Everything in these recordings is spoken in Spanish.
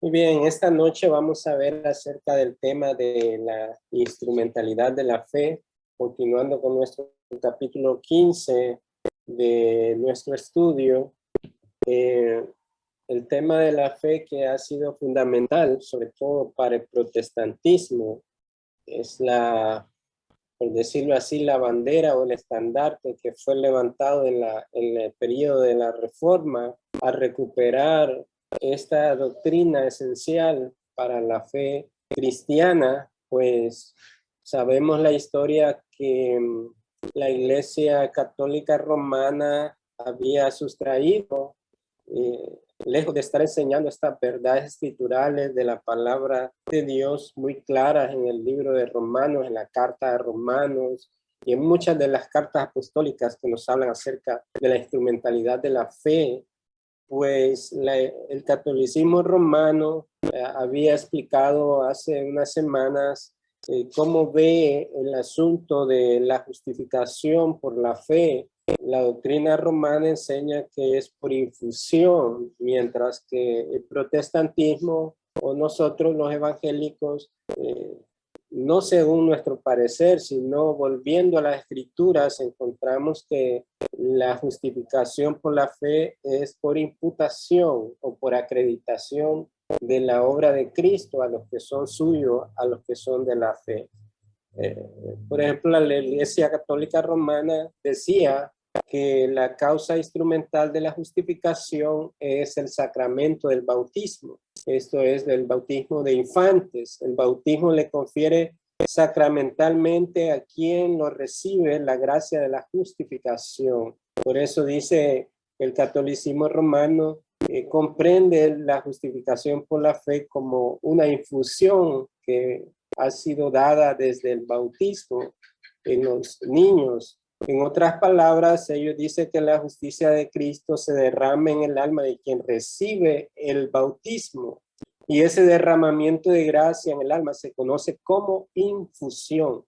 Muy bien, esta noche vamos a ver acerca del tema de la instrumentalidad de la fe, continuando con nuestro capítulo 15 de nuestro estudio. El tema de la fe que ha sido fundamental, sobre todo para el protestantismo, es por decirlo así, la bandera o el estandarte que fue levantado en el periodo de la Reforma a recuperar esta doctrina esencial para la fe cristiana. Pues sabemos la historia que la Iglesia Católica Romana había sustraído, lejos de estar enseñando estas verdades escriturales de la palabra de Dios muy claras en el libro de Romanos, en la carta de Romanos y en muchas de las cartas apostólicas que nos hablan acerca de la instrumentalidad de la fe. Pues el catolicismo romano había explicado hace unas semanas cómo ve el asunto de la justificación por la fe. La doctrina romana enseña que es por infusión, mientras que el protestantismo o nosotros los evangélicos, no según nuestro parecer, sino volviendo a las escrituras, encontramos que la justificación por la fe es por imputación o por acreditación de la obra de Cristo a los que son suyos, a los que son de la fe. Por ejemplo, la Iglesia Católica Romana decía que la causa instrumental de la justificación es el sacramento del bautismo. Esto es del bautismo de infantes. El bautismo le confiere sacramentalmente a quien lo recibe la gracia de la justificación. Por eso dice el catolicismo romano, comprende la justificación por la fe como una infusión que ha sido dada desde el bautismo en los niños. En otras palabras, ellos dicen que la justicia de Cristo se derrama en el alma de quien recibe el bautismo. Y ese derramamiento de gracia en el alma se conoce como infusión.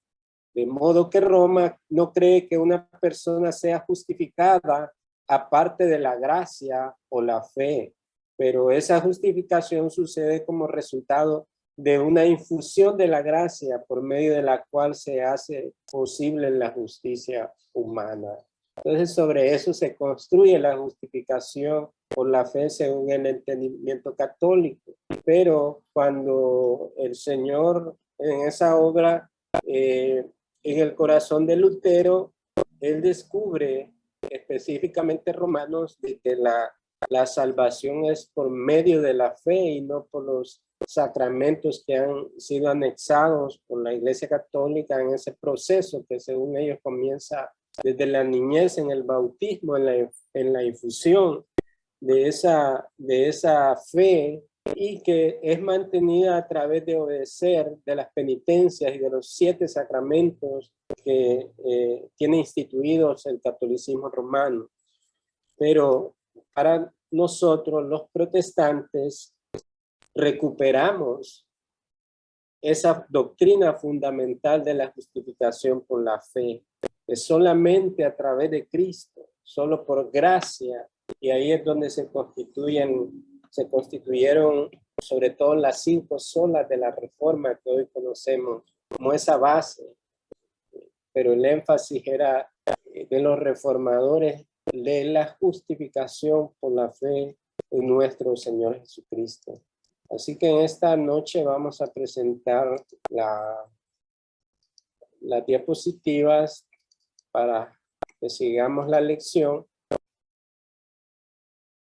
De modo que Roma no cree que una persona sea justificada aparte de la gracia o la fe, pero esa justificación sucede como resultado de una infusión de la gracia por medio de la cual se hace posible la justicia humana. Entonces, sobre eso se construye la justificación por la fe según el entendimiento católico. Pero cuando el Señor en esa obra, en el corazón de Lutero, él descubre específicamente Romanos de que la salvación es por medio de la fe y no por los sacramentos que han sido anexados por la Iglesia Católica en ese proceso que según ellos comienza desde la niñez en el bautismo, en la infusión de esa fe, y que es mantenida a través de obedecer de las penitencias y de los 7 sacramentos que tiene instituidos el catolicismo romano. Pero para nosotros los protestantes recuperamos esa doctrina fundamental de la justificación por la fe, es solamente a través de Cristo, solo por gracia, y ahí es donde se constituyeron sobre todo las 5 solas de la Reforma que hoy conocemos como esa base, pero el énfasis era de los reformadores de la justificación por la fe en nuestro Señor Jesucristo. Así que en esta noche vamos a presentar las diapositivas para que sigamos la lección,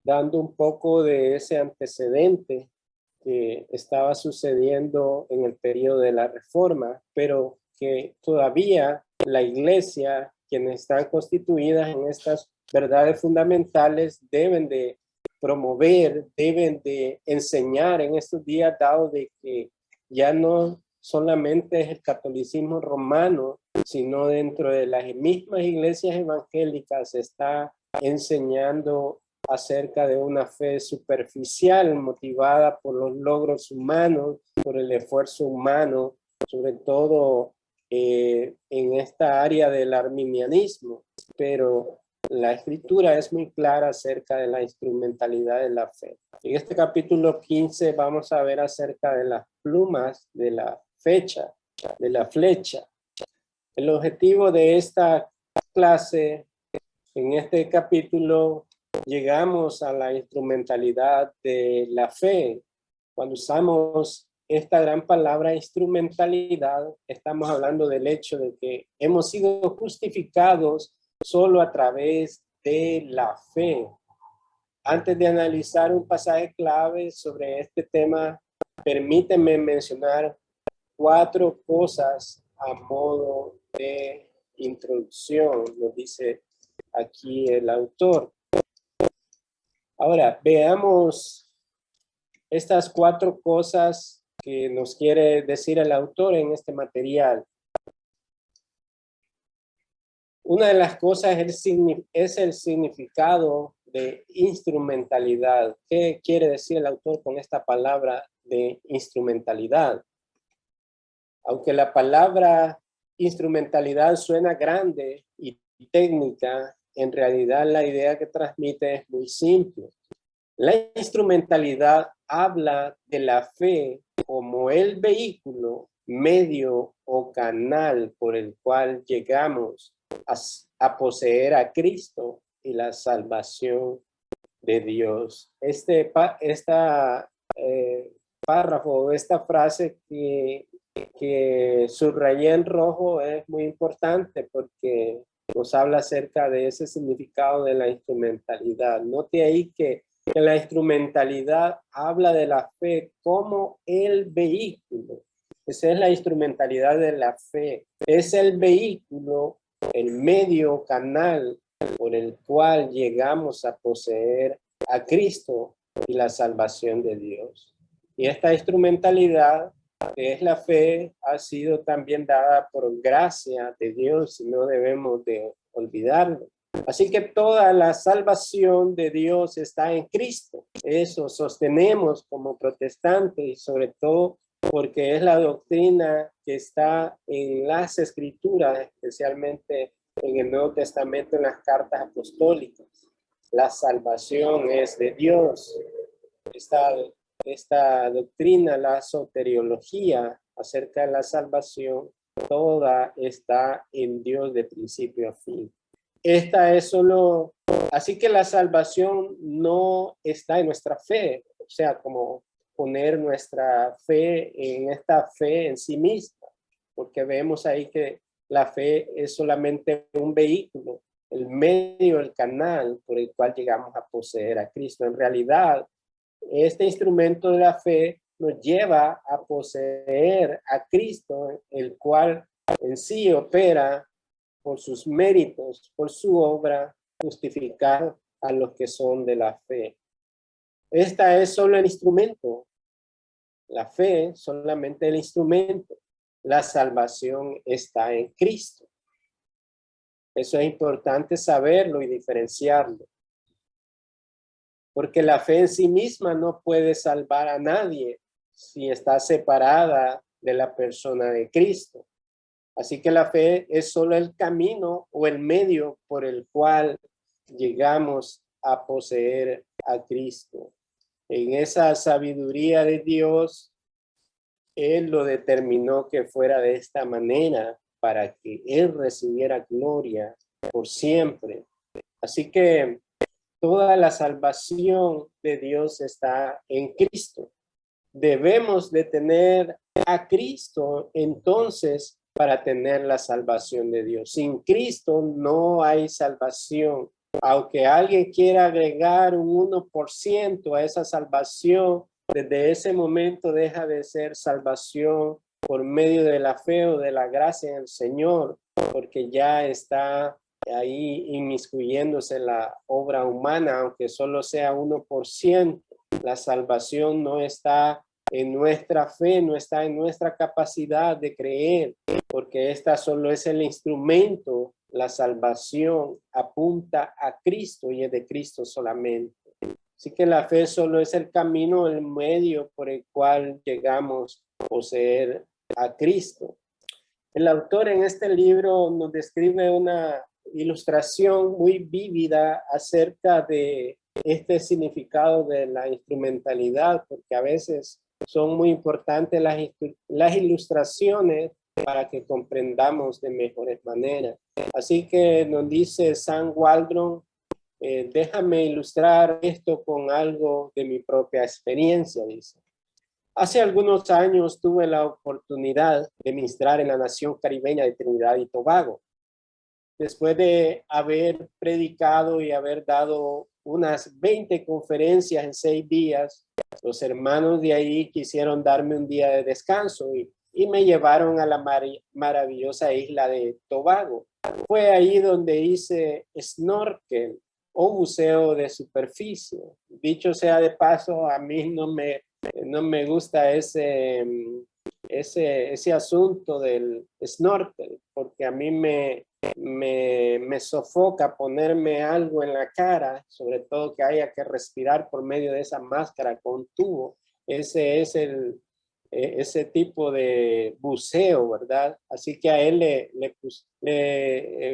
dando un poco de ese antecedente que estaba sucediendo en el periodo de la Reforma, pero que todavía la Iglesia, quienes están constituidas en estas verdades fundamentales, deben de promover, deben de enseñar en estos días, dado de que ya no solamente es el catolicismo romano, sino dentro de las mismas iglesias evangélicas se está enseñando acerca de una fe superficial motivada por los logros humanos, por el esfuerzo humano, sobre todo en esta área del arminianismo. Pero la escritura es muy clara acerca de la instrumentalidad de la fe. En este capítulo 15 vamos a ver acerca de las plumas, de la fecha, de la flecha. El objetivo de esta clase, en este capítulo, llegamos a la instrumentalidad de la fe. Cuando usamos esta gran palabra instrumentalidad, estamos hablando del hecho de que hemos sido justificados solo a través de la fe. Antes de analizar un pasaje clave sobre este tema, permíteme mencionar 4 cosas a modo de introducción, nos dice aquí el autor. Ahora, veamos estas 4 cosas que nos quiere decir el autor en este material. Una de las cosas es el significado de instrumentalidad. ¿Qué quiere decir el autor con esta palabra de instrumentalidad? Aunque la palabra instrumentalidad suena grande y técnica, en realidad la idea que transmite es muy simple. La instrumentalidad habla de la fe como el vehículo, medio o canal por el cual llegamos a poseer a Cristo y la salvación de Dios. Este párrafo, esta frase que subrayé en rojo es muy importante porque nos habla acerca de ese significado de la instrumentalidad. Note ahí que la instrumentalidad habla de la fe como el vehículo. Esa es la instrumentalidad de la fe. Es el vehículo, el medio canal por el cual llegamos a poseer a Cristo y la salvación de Dios. Y esta instrumentalidad, que es la fe, ha sido también dada por gracia de Dios y no debemos de olvidarlo. Así que toda la salvación de Dios está en Cristo. Eso sostenemos como protestantes y sobre todo porque es la doctrina que está en las Escrituras, especialmente en el Nuevo Testamento, en las cartas apostólicas. La salvación es de Dios. Esta doctrina, la soteriología acerca de la salvación, toda está en Dios de principio a fin. Esta es solo, así que la salvación no está en nuestra fe, o sea, como poner nuestra fe en esta fe en sí misma, porque vemos ahí que la fe es solamente un vehículo, el medio, el canal por el cual llegamos a poseer a Cristo. En realidad, este instrumento de la fe nos lleva a poseer a Cristo, el cual en sí opera por sus méritos, por su obra, justificar a los que son de la fe. Esta es solo el instrumento. La fe solamente el instrumento. La salvación está en Cristo. Eso es importante saberlo y diferenciarlo. Porque la fe en sí misma no puede salvar a nadie si está separada de la persona de Cristo. Así que la fe es solo el camino o el medio por el cual llegamos a poseer a Cristo. En esa sabiduría de Dios, Él lo determinó que fuera de esta manera para que Él recibiera gloria por siempre. Así que toda la salvación de Dios está en Cristo. Debemos de tener a Cristo entonces para tener la salvación de Dios. Sin Cristo no hay salvación. Aunque alguien quiera agregar un 1% a esa salvación, desde ese momento deja de ser salvación por medio de la fe o de la gracia del Señor, porque ya está ahí inmiscuyéndose la obra humana, aunque solo sea 1%. La salvación no está en nuestra fe, no está en nuestra capacidad de creer, porque esta solo es el instrumento. La salvación apunta a Cristo y es de Cristo solamente. Así que la fe solo es el camino, el medio por el cual llegamos a poseer a Cristo. El autor en este libro nos describe una ilustración muy vívida acerca de este significado de la instrumentalidad, porque a veces son muy importantes las ilustraciones para que comprendamos de mejores maneras. Así que nos dice Sam Waldron, déjame ilustrar esto con algo de mi propia experiencia, dice. Hace algunos años tuve la oportunidad de ministrar en la nación caribeña de Trinidad y Tobago. Después de haber predicado y haber dado unas 20 conferencias en 6 días, los hermanos de ahí quisieron darme un día de descanso y me llevaron a la maravillosa isla de Tobago. Fue ahí donde hice snorkel o buceo de superficie. Dicho sea de paso, a mí no me gusta ese asunto del snorkel, porque a mí me sofoca ponerme algo en la cara, sobre todo que haya que respirar por medio de esa máscara con tubo. Ese es ese tipo de buceo, ¿verdad? Así que a él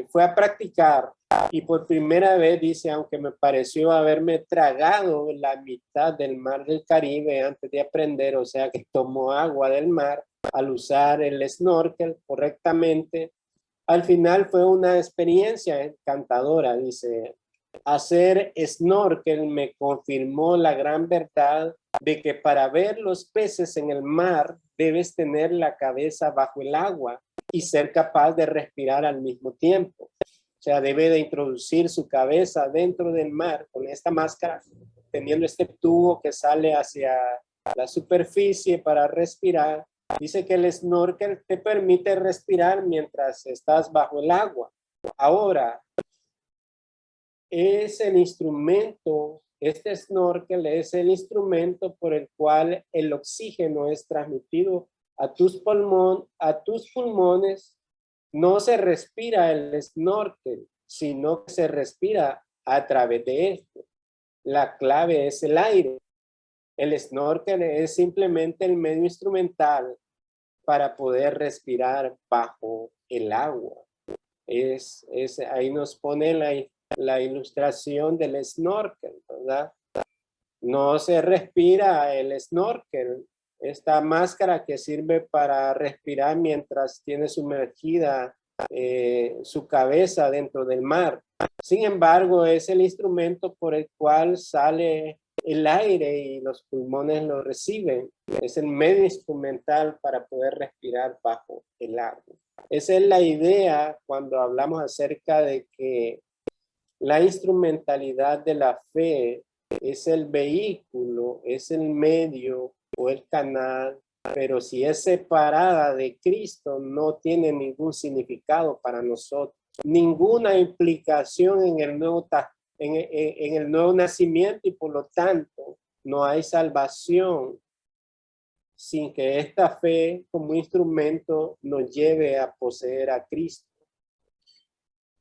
fue a practicar y por primera vez dice, aunque me pareció haberme tragado la mitad del mar del Caribe antes de aprender, o sea que tomó agua del mar al usar el snorkel correctamente. Al final fue una experiencia encantadora, dice. Hacer snorkel me confirmó la gran verdad de que para ver los peces en el mar debes tener la cabeza bajo el agua y ser capaz de respirar al mismo tiempo. O sea, debe de introducir su cabeza dentro del mar con esta máscara, teniendo este tubo que sale hacia la superficie para respirar. Dice que el snorkel te permite respirar mientras estás bajo el agua. Ahora, es el instrumento, este snorkel es el instrumento por el cual el oxígeno es transmitido a tus pulmones. No se respira el snorkel, sino que se respira a través de esto. La clave es el aire. El snorkel es simplemente el medio instrumental para poder respirar bajo el agua. Ahí nos pone la ilustración del snorkel, ¿verdad? No se respira el snorkel, esta máscara que sirve para respirar mientras tiene sumergida su cabeza dentro del mar. Sin embargo, es el instrumento por el cual sale el aire y los pulmones lo reciben. Es el medio instrumental para poder respirar bajo el agua. Esa es la idea cuando hablamos acerca de que la instrumentalidad de la fe es el vehículo, es el medio o el canal, pero si es separada de Cristo no tiene ningún significado para nosotros, ninguna implicación en el nuevo nacimiento y por lo tanto no hay salvación sin que esta fe como instrumento nos lleve a poseer a Cristo.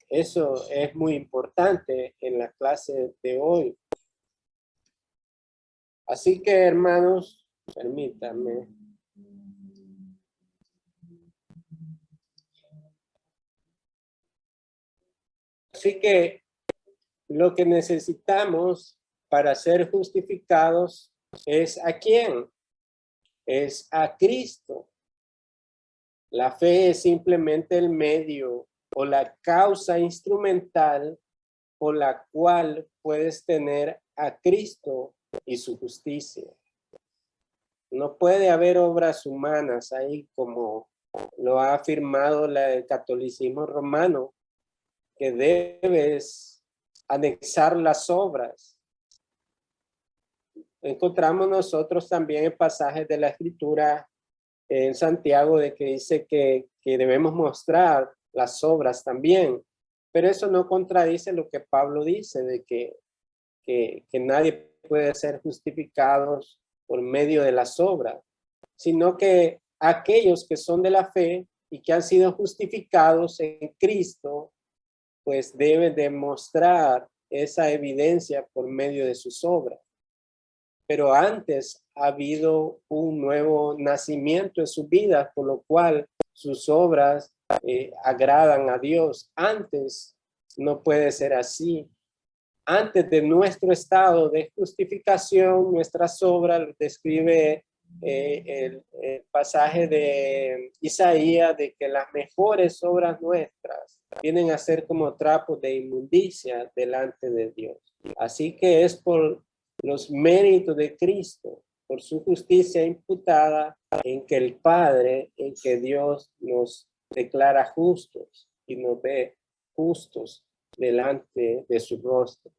Eso es muy importante en la clase de hoy. Así que, hermanos, permítanme. Así que lo que necesitamos para ser justificados es ¿a quién? Es a Cristo. La fe es simplemente el medio o la causa instrumental por la cual puedes tener a Cristo y su justicia. No puede haber obras humanas ahí como lo ha afirmado el catolicismo romano, que debes anexar las obras. Encontramos nosotros también en pasajes de la Escritura en Santiago de que dice que debemos mostrar las obras también, pero eso no contradice lo que Pablo dice de que nadie puede ser justificados por medio de las obras, sino que aquellos que son de la fe y que han sido justificados en Cristo, pues deben demostrar esa evidencia por medio de sus obras. Pero antes ha habido un nuevo nacimiento en su vida, por lo cual sus obras agradan a Dios. Antes no puede ser así. Antes de nuestro estado de justificación, nuestras obras, describe el pasaje de Isaías, de que las mejores obras nuestras vienen a ser como trapos de inmundicia delante de Dios. Así que es por los méritos de Cristo, por su justicia imputada, en que el Padre, en que Dios nos declara justos y nos ve justos delante de su rostro.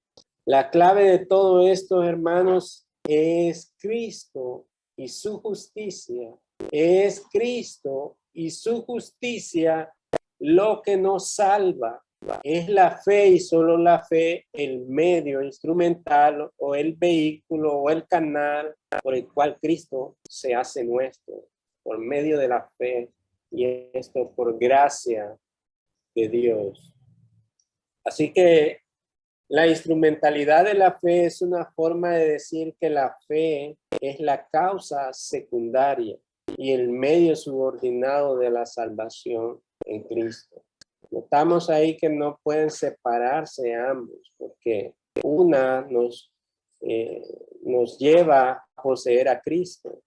La clave de todo esto, hermanos, es Cristo y su justicia. Es Cristo y su justicia lo que nos salva. Es la fe y solo la fe el medio instrumental o el vehículo o el canal por el cual Cristo se hace nuestro, por medio de la fe, y esto por gracia de Dios. Así que la instrumentalidad de la fe es una forma de decir que la fe es la causa secundaria y el medio subordinado de la salvación en Cristo. Notamos ahí que no pueden separarse ambos, porque una nos lleva a poseer a Cristo.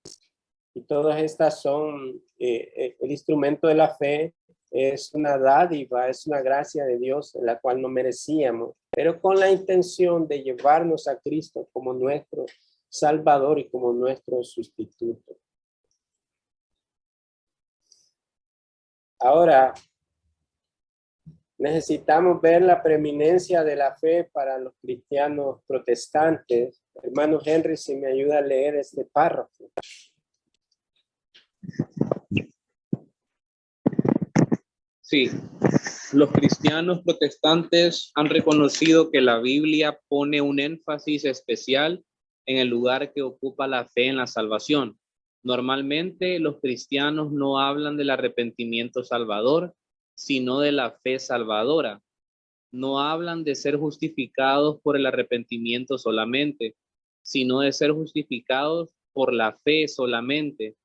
Y todas estas son, el instrumento de la fe es una dádiva, es una gracia de Dios en la cual no merecíamos, pero con la intención de llevarnos a Cristo como nuestro Salvador y como nuestro sustituto. Ahora, necesitamos ver la preeminencia de la fe para los cristianos protestantes. Hermano Henry, si me ayuda a leer este párrafo. Sí, los cristianos protestantes han reconocido que la Biblia pone un énfasis especial en el lugar que ocupa la fe en la salvación. Normalmente los cristianos no hablan del arrepentimiento salvador, sino de la fe salvadora. No hablan de ser justificados por el arrepentimiento solamente, sino de ser justificados por la fe solamente.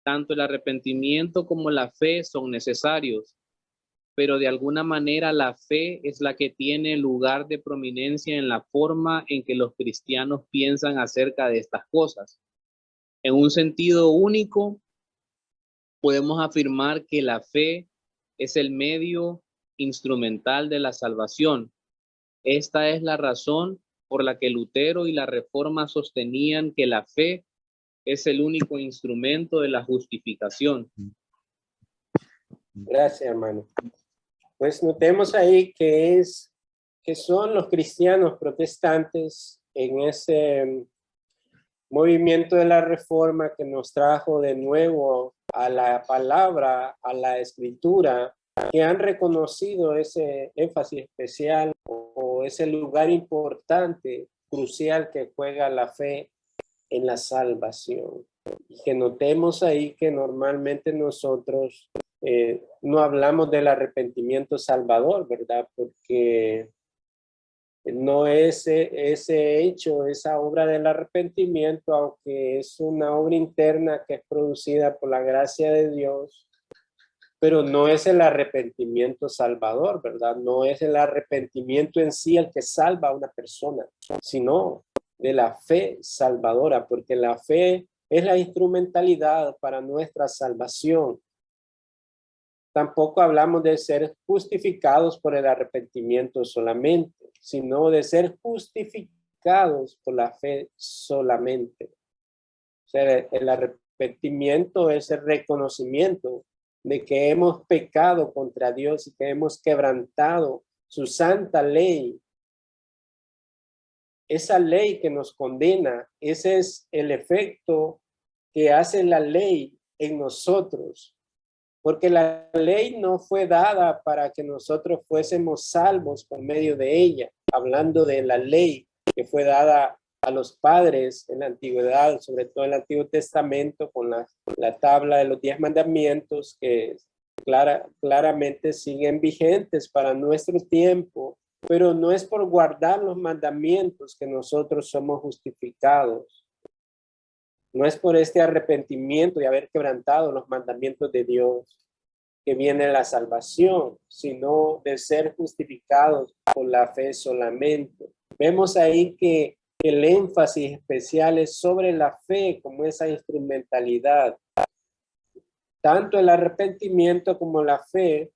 Tanto el arrepentimiento como la fe son necesarios, pero de alguna manera la fe es la que tiene lugar de prominencia en la forma en que los cristianos piensan acerca de estas cosas. En un sentido único, podemos afirmar que la fe es el medio instrumental de la salvación. Esta es la razón por la que Lutero y la Reforma sostenían que la fe es el único instrumento de la justificación. Gracias, hermano. Pues notemos ahí que son los cristianos protestantes en ese movimiento de la Reforma que nos trajo de nuevo a la palabra, a la escritura, que han reconocido ese énfasis especial o ese lugar importante, crucial que juega la fe en la salvación. Y que notemos ahí que normalmente nosotros no hablamos del arrepentimiento salvador, ¿verdad? Porque no es ese hecho, esa obra del arrepentimiento, aunque es una obra interna que es producida por la gracia de Dios, pero no es el arrepentimiento salvador, ¿verdad? No es el arrepentimiento en sí el que salva a una persona, sino de la fe salvadora, porque la fe es la instrumentalidad para nuestra salvación. Tampoco hablamos de ser justificados por el arrepentimiento solamente, sino de ser justificados por la fe solamente. O sea, el arrepentimiento es el reconocimiento de que hemos pecado contra Dios y que hemos quebrantado su santa ley. Esa ley que nos condena, ese es el efecto que hace la ley en nosotros. Porque la ley no fue dada para que nosotros fuésemos salvos por medio de ella. Hablando de la ley que fue dada a los padres en la antigüedad, sobre todo en el Antiguo Testamento, con la tabla de los 10 mandamientos que claramente siguen vigentes para nuestro tiempo, pero no es por guardar los mandamientos que nosotros somos justificados. No es por este arrepentimiento de haber quebrantado los mandamientos de Dios, que viene la salvación, sino de ser justificados por la fe solamente. Vemos ahí que el énfasis especial es sobre la fe como esa instrumentalidad. Tanto el arrepentimiento como la fe,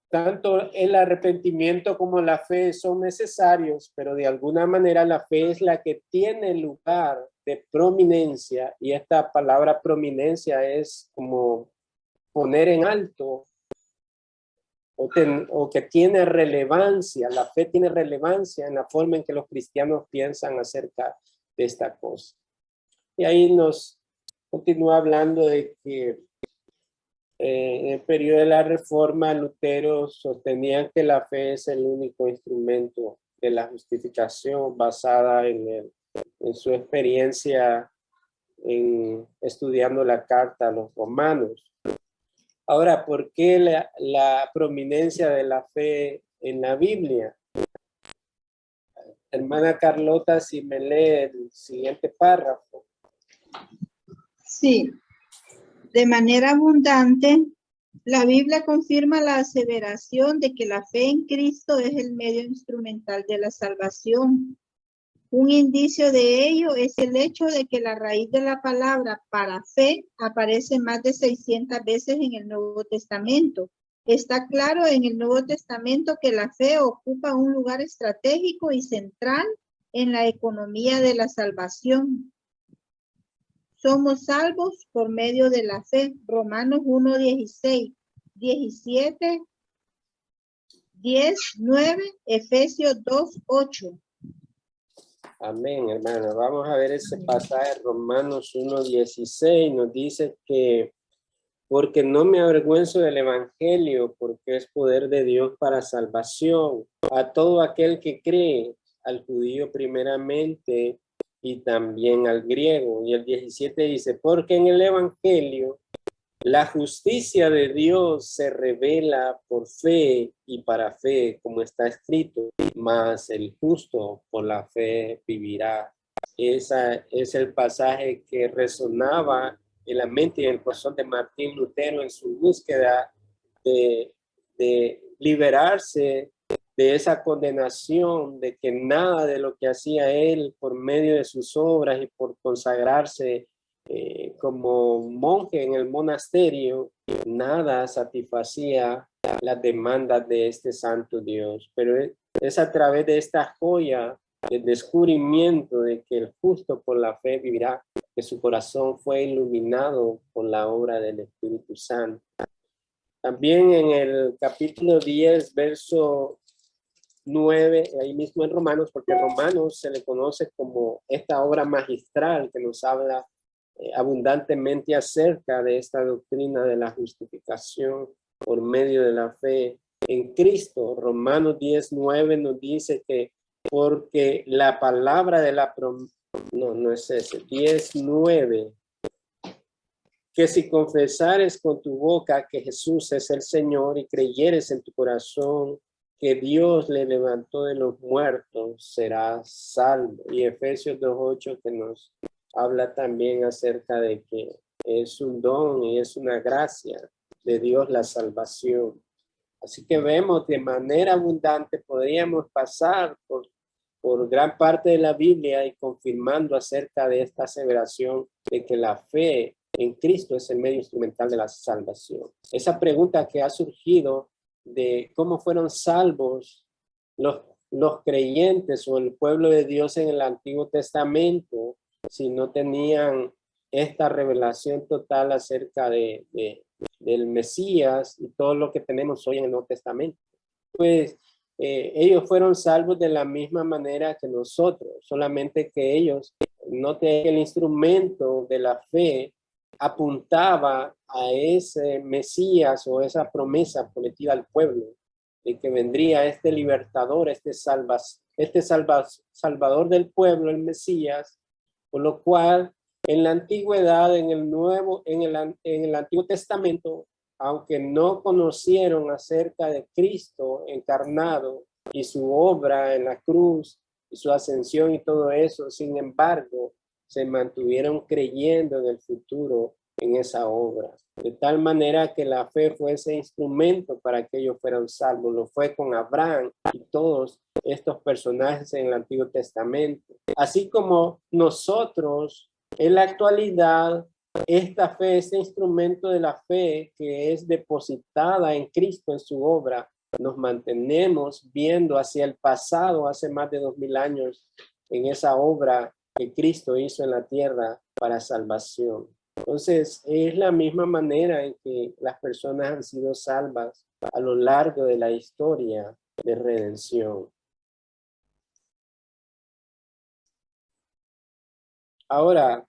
tanto el arrepentimiento como la fe son necesarios, pero de alguna manera la fe es la que tiene lugar de prominencia, y esta palabra prominencia es como poner en alto o que tiene relevancia. La fe tiene relevancia en la forma en que los cristianos piensan acerca de esta cosa. Y ahí nos continúa hablando de que en el periodo de la Reforma, Lutero sostenía que la fe es el único instrumento de la justificación basada en su experiencia estudiando la carta a los romanos. Ahora, ¿por qué la prominencia de la fe en la Biblia? Hermana Carlota, si me lee el siguiente párrafo. Sí, de manera abundante, la Biblia confirma la aseveración de que la fe en Cristo es el medio instrumental de la salvación. Un indicio de ello es el hecho de que la raíz de la palabra para fe aparece más de 600 veces en el Nuevo Testamento. Está claro en el Nuevo Testamento que la fe ocupa un lugar estratégico y central en la economía de la salvación. Somos salvos por medio de la fe. Romanos 1:16, 17, 10, 9, Efesios 2:8. Amén, hermano. Vamos a ver ese pasaje, Romanos 1:16, nos dice que porque no me avergüenzo del evangelio, porque es poder de Dios para salvación a todo aquel que cree, al judío primeramente y también al griego. Y el 17 dice, porque en el evangelio la justicia de Dios se revela por fe y para fe, como está escrito, mas el justo por la fe vivirá. Ese es el pasaje que resonaba en la mente y en el corazón de Martín Lutero en su búsqueda de liberarse de esa condenación, de que nada de lo que hacía él por medio de sus obras y por consagrarse como monje en el monasterio, nada satisfacía las demandas de este santo Dios. Pero es a través de esta joya del descubrimiento de que el justo por la fe vivirá, que su corazón fue iluminado por la obra del Espíritu Santo. También en el capítulo 10, verso 9, ahí mismo en Romanos, porque Romanos se le conoce como esta obra magistral que nos habla abundantemente acerca de esta doctrina de la justificación por medio de la fe en Cristo. Romanos 10:9 nos dice que porque la palabra de la promesa, no es ese, 10:9, que si confesares con tu boca que Jesús es el Señor y creyeres en tu corazón que Dios le levantó de los muertos, serás salvo. Y Efesios 2:8 que nos habla también acerca de que es un don y es una gracia de Dios la salvación. Así que vemos de manera abundante, podríamos pasar por gran parte de la Biblia y confirmando acerca de esta aseveración de que la fe en Cristo es el medio instrumental de la salvación. Esa pregunta que ha surgido de cómo fueron salvos los creyentes o el pueblo de Dios en el Antiguo Testamento si no tenían esta revelación total acerca del Mesías y todo lo que tenemos hoy en el Nuevo Testamento. Pues ellos fueron salvos de la misma manera que nosotros, solamente que ellos no tenían el instrumento de la fe, apuntaba a ese Mesías o esa promesa prometida al pueblo de que vendría este libertador, este salvador del pueblo, el Mesías, por lo cual en la antigüedad, en el Antiguo Testamento, aunque no conocieron acerca de Cristo encarnado y su obra en la cruz y su ascensión y todo eso, sin embargo, se mantuvieron creyendo en el futuro en esa obra. De tal manera que la fe fue ese instrumento para que ellos fueran salvos. Lo fue con Abraham y todos estos personajes en el Antiguo Testamento. Así como nosotros en la actualidad, esta fe, este instrumento de la fe que es depositada en Cristo en su obra, nos mantenemos viendo hacia el pasado, hace más de 2000 años, en esa obra que Cristo hizo en la tierra para salvación. Entonces, es la misma manera en que las personas han sido salvas a lo largo de la historia de redención. Ahora,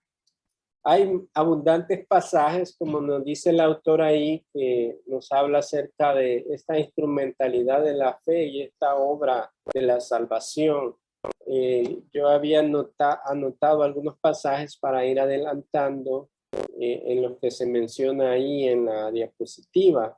hay abundantes pasajes, como nos dice el autor ahí, que nos habla acerca de esta instrumentalidad de la fe y esta obra de la salvación. Yo había anotado algunos pasajes para ir adelantando en los que se menciona ahí en la diapositiva.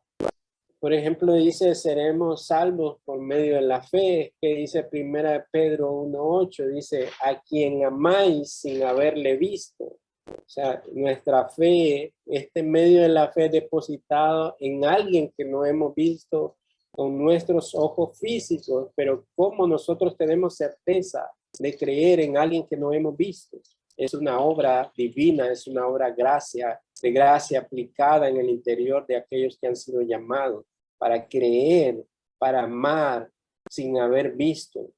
Por ejemplo, dice, seremos salvos por medio de la fe, que dice 1 Pedro 1:8, dice, a quien amáis sin haberle visto. O sea, nuestra fe, este medio de la fe depositado en alguien que no hemos visto con nuestros ojos físicos, pero como nosotros tenemos certeza de creer en alguien que no hemos visto. Es una obra divina, es una obra de gracia aplicada en el interior de aquellos que han sido llamados para creer, para amar sin haber visto.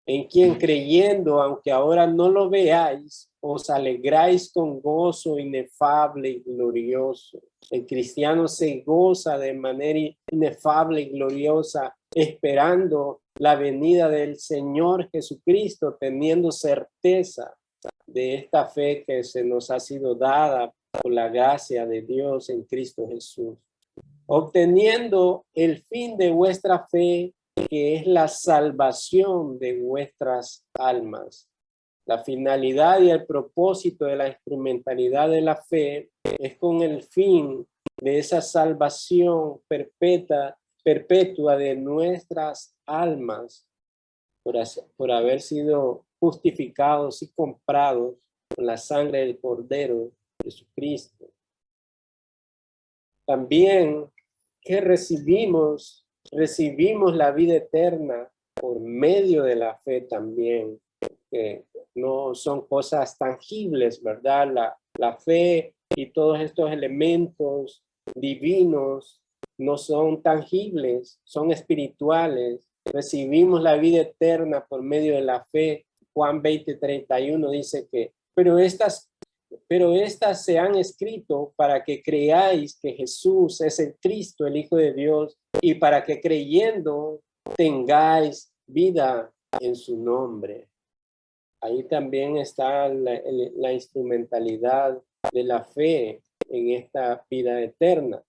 En quien creyendo, aunque ahora no lo veáis, os alegráis con gozo inefable y glorioso. El cristiano se goza de manera inefable y gloriosa, esperando la venida del Señor Jesucristo, teniendo certeza de esta fe que se nos ha sido dada por la gracia de Dios en Cristo Jesús. Obteniendo el fin de vuestra fe, que es la salvación de vuestras almas. La finalidad y el propósito de la instrumentalidad de la fe es con el fin de esa salvación perpetua de nuestras almas por haber sido justificados y comprados con la sangre del Cordero Jesucristo. También que recibimos la vida eterna por medio de la fe también, que no son cosas tangibles, ¿verdad? La fe y todos estos elementos divinos no son tangibles, son espirituales. Recibimos la vida eterna por medio de la fe. Juan 20:31 dice que, pero estas se han escrito para que creáis que Jesús es el Cristo, el Hijo de Dios, y para que creyendo tengáis vida en su nombre. Ahí también está la instrumentalidad de la fe en esta vida eterna.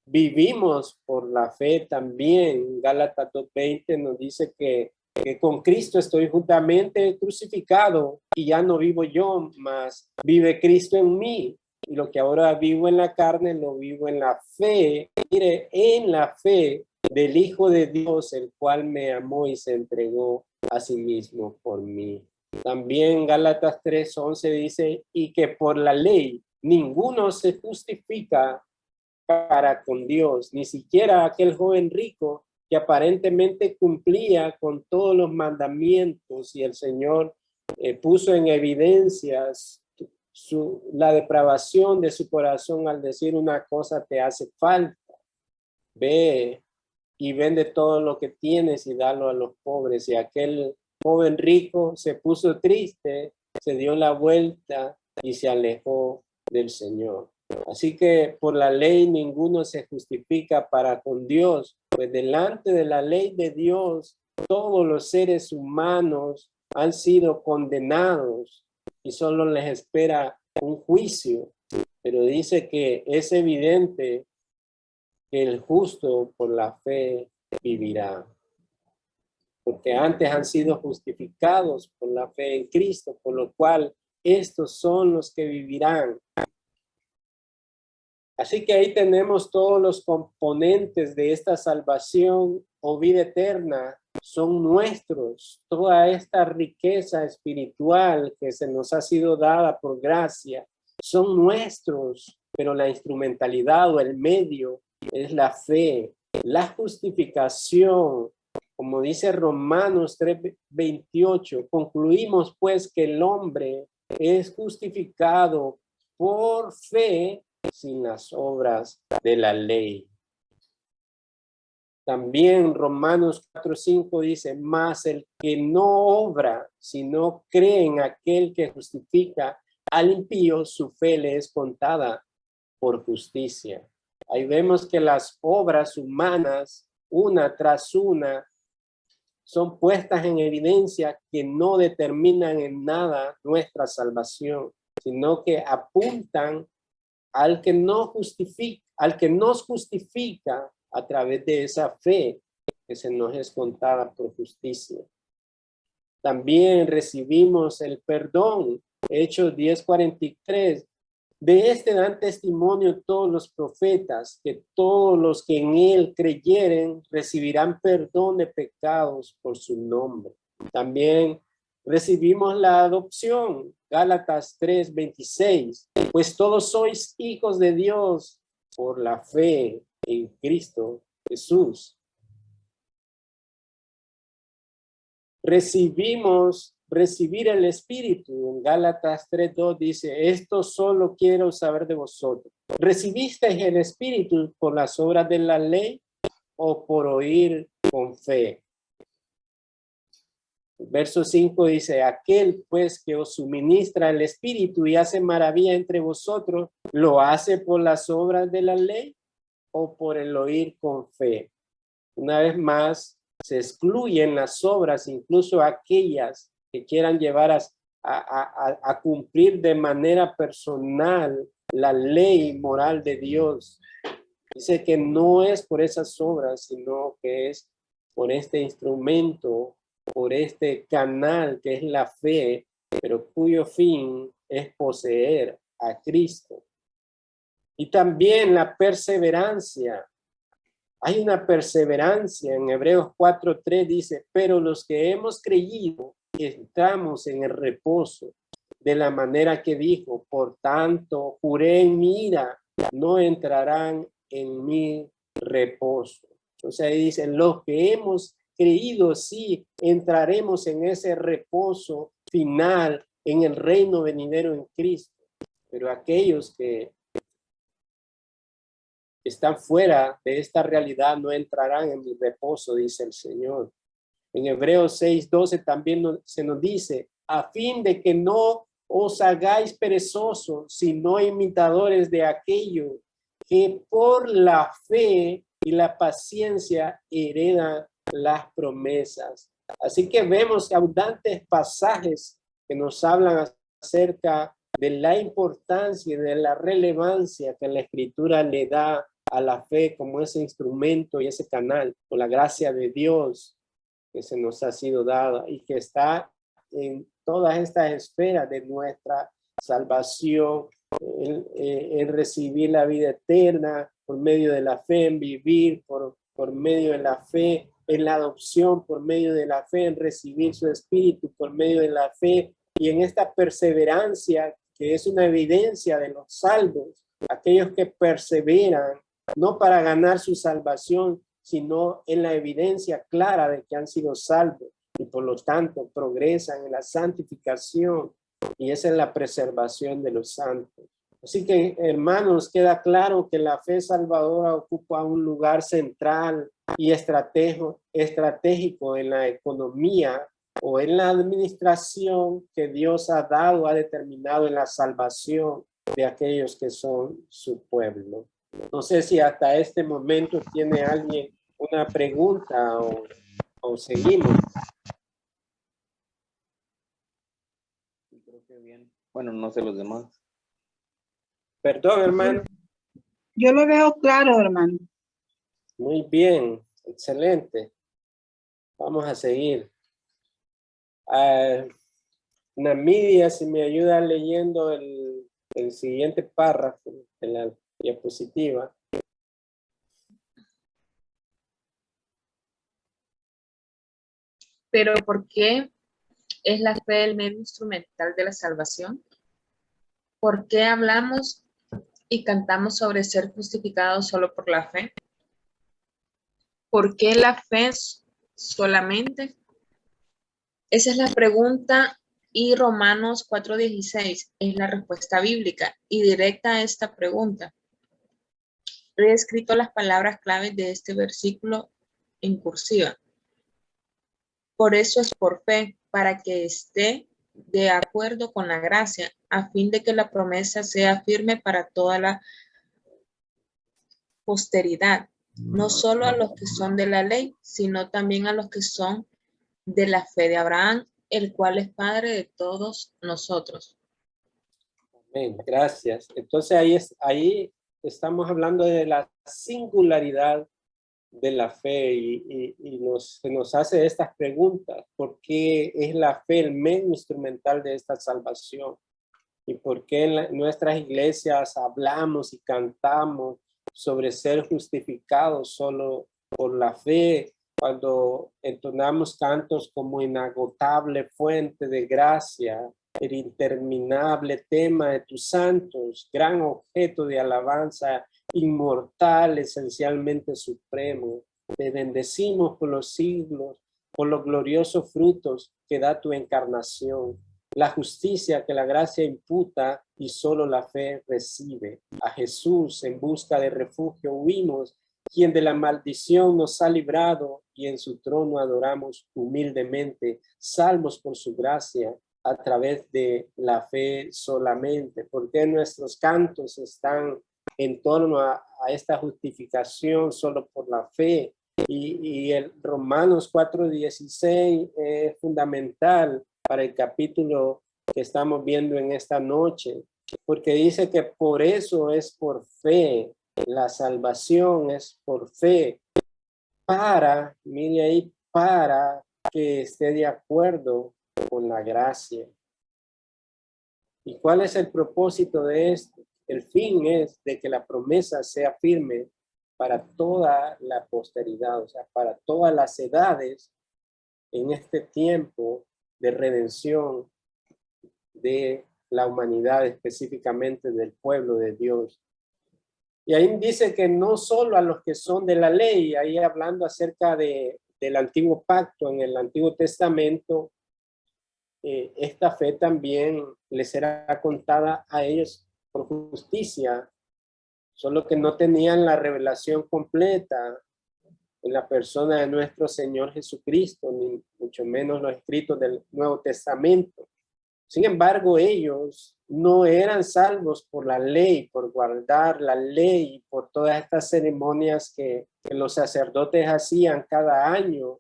Vivimos por la fe también. Gálatas 2:20 nos dice que con Cristo estoy juntamente crucificado y ya no vivo yo, mas vive Cristo en mí. Y lo que ahora vivo en la carne, lo vivo en la fe. Mire, en la fe del Hijo de Dios, el cual me amó y se entregó a sí mismo por mí. También Gálatas 3:11 dice, y que por la ley ninguno se justifica para con Dios, ni siquiera aquel joven rico que aparentemente cumplía con todos los mandamientos, y el Señor puso en evidencias la depravación de su corazón al decir una cosa te hace falta. Ve y vende todo lo que tienes y dalo a los pobres. Y aquel joven rico se puso triste, se dio la vuelta y se alejó del Señor. Así que por la ley ninguno se justifica para con Dios, pues delante de la ley de Dios todos los seres humanos han sido condenados y solo les espera un juicio. Pero dice que es evidente que el justo por la fe vivirá, porque antes han sido justificados por la fe en Cristo, por lo cual estos son los que vivirán. Así que ahí tenemos todos los componentes de esta salvación o vida eterna, son nuestros. Toda esta riqueza espiritual que se nos ha sido dada por gracia, son nuestros. pero la instrumentalidad o el medio es la fe, la justificación. Como dice Romanos 3:28, concluimos pues que el hombre es justificado por fe sin las obras de la ley. También Romanos 4:5 dice, mas el que no obra, sino cree en aquel que justifica al impío, su fe le es contada por justicia. Ahí vemos que las obras humanas, una tras una, son puestas en evidencia que no determinan en nada nuestra salvación, sino que apuntan al que no justifica, al que nos justifica a través de esa fe que se nos es contada por justicia. También recibimos el perdón. Hechos 10:43. De este dan testimonio todos los profetas, que todos los que en él creyeren recibirán perdón de pecados por su nombre. También recibimos la adopción. Gálatas 3:26. Pues todos sois hijos de Dios por la fe en Cristo Jesús. Recibir el Espíritu. En Gálatas 3:2 dice, esto solo quiero saber de vosotros. ¿Recibisteis el Espíritu por las obras de la ley o por oír con fe? Verso 5 dice, aquel pues que os suministra el Espíritu y hace maravilla entre vosotros, ¿lo hace por las obras de la ley o por el oír con fe? Una vez más, se excluyen las obras, incluso aquellas que quieran llevar a cumplir de manera personal la ley moral de Dios. Dice que no es por esas obras, sino que es por este instrumento, por este canal que es la fe, pero cuyo fin es poseer a Cristo. Y también la perseverancia. Hay una perseverancia. En Hebreos 4:3 dice, pero los que hemos creído entramos en el reposo de la manera que dijo, por tanto, juré en mi ira, no entrarán en mi reposo. Entonces ahí dicen, los que hemos creído, sí, entraremos en ese reposo final, en el reino venidero en Cristo. Pero aquellos que están fuera de esta realidad no entrarán en mi reposo, dice el Señor. En Hebreos 6:12 también se nos dice, a fin de que no os hagáis perezosos, sino imitadores de aquello que por la fe y la paciencia heredan las promesas. Así que vemos abundantes pasajes que nos hablan acerca de la importancia y de la relevancia que la Escritura le da a la fe como ese instrumento y ese canal, con la gracia de Dios que se nos ha sido dada y que está en todas estas esferas de nuestra salvación, en recibir la vida eterna por medio de la fe, en vivir por medio de la fe, en la adopción por medio de la fe, en recibir su Espíritu por medio de la fe y en esta perseverancia que es una evidencia de los salvos, aquellos que perseveran no para ganar su salvación, sino en la evidencia clara de que han sido salvos y por lo tanto progresan en la santificación y esa es la preservación de los santos. Así que, hermanos, queda claro que la fe salvadora ocupa un lugar central y estratégico en la economía o en la administración que Dios ha dado, ha determinado en la salvación de aquellos que son su pueblo. No sé si hasta este momento tiene alguien una pregunta o seguimos. Creo que bien. Bueno, no sé los demás. Perdón, hermano. Yo lo veo claro, hermano. Muy bien, excelente. Vamos a seguir. Namidia, si me ayuda leyendo el siguiente párrafo de la diapositiva. Pero ¿por qué es la fe el medio instrumental de la salvación? ¿Por qué hablamos y cantamos sobre ser justificados solo por la fe. ¿Por qué la fe solamente? Esa es la pregunta y Romanos 4:16 es la respuesta bíblica y directa a esta pregunta. He escrito las palabras claves de este versículo en cursiva. Por eso es por fe, para que esté de acuerdo con la gracia, a fin de que la promesa sea firme para toda la posteridad, no solo a los que son de la ley, sino también a los que son de la fe de Abraham, el cual es padre de todos nosotros. Amén, gracias. Entonces ahí estamos hablando de la singularidad de la fe y se nos hace estas preguntas. ¿Por qué es la fe el medio instrumental de esta salvación? ¿Y por qué en nuestras iglesias hablamos y cantamos sobre ser justificados solo por la fe, cuando entonamos cantos como inagotable fuente de gracia, el interminable tema de tus santos, gran objeto de alabanza, inmortal, esencialmente supremo? Te bendecimos por los siglos, por los gloriosos frutos que da tu encarnación, la justicia que la gracia imputa y solo la fe recibe. A Jesús en busca de refugio huimos, quien de la maldición nos ha librado, y en su trono adoramos humildemente, salvos por su gracia, a través de la fe solamente. Porque nuestros cantos están en torno a esta justificación solo por la fe. Y el Romanos 4:16 es fundamental para el capítulo que estamos viendo en esta noche, porque dice que por eso es por fe, la salvación es por fe, para, mire ahí, para que esté de acuerdo con la gracia. ¿Y cuál es el propósito de esto? El fin es de que la promesa sea firme para toda la posteridad, o sea, para todas las edades en este tiempo de redención de la humanidad, específicamente del pueblo de Dios. Y ahí dice que no solo a los que son de la ley, ahí hablando acerca del antiguo pacto en el Antiguo Testamento, esta fe también les será contada a ellos por justicia, solo que no tenían la revelación completa en la persona de nuestro Señor Jesucristo, ni mucho menos los escritos del Nuevo Testamento. Sin embargo, ellos no eran salvos por la ley, por guardar la ley, por todas estas ceremonias que los sacerdotes hacían cada año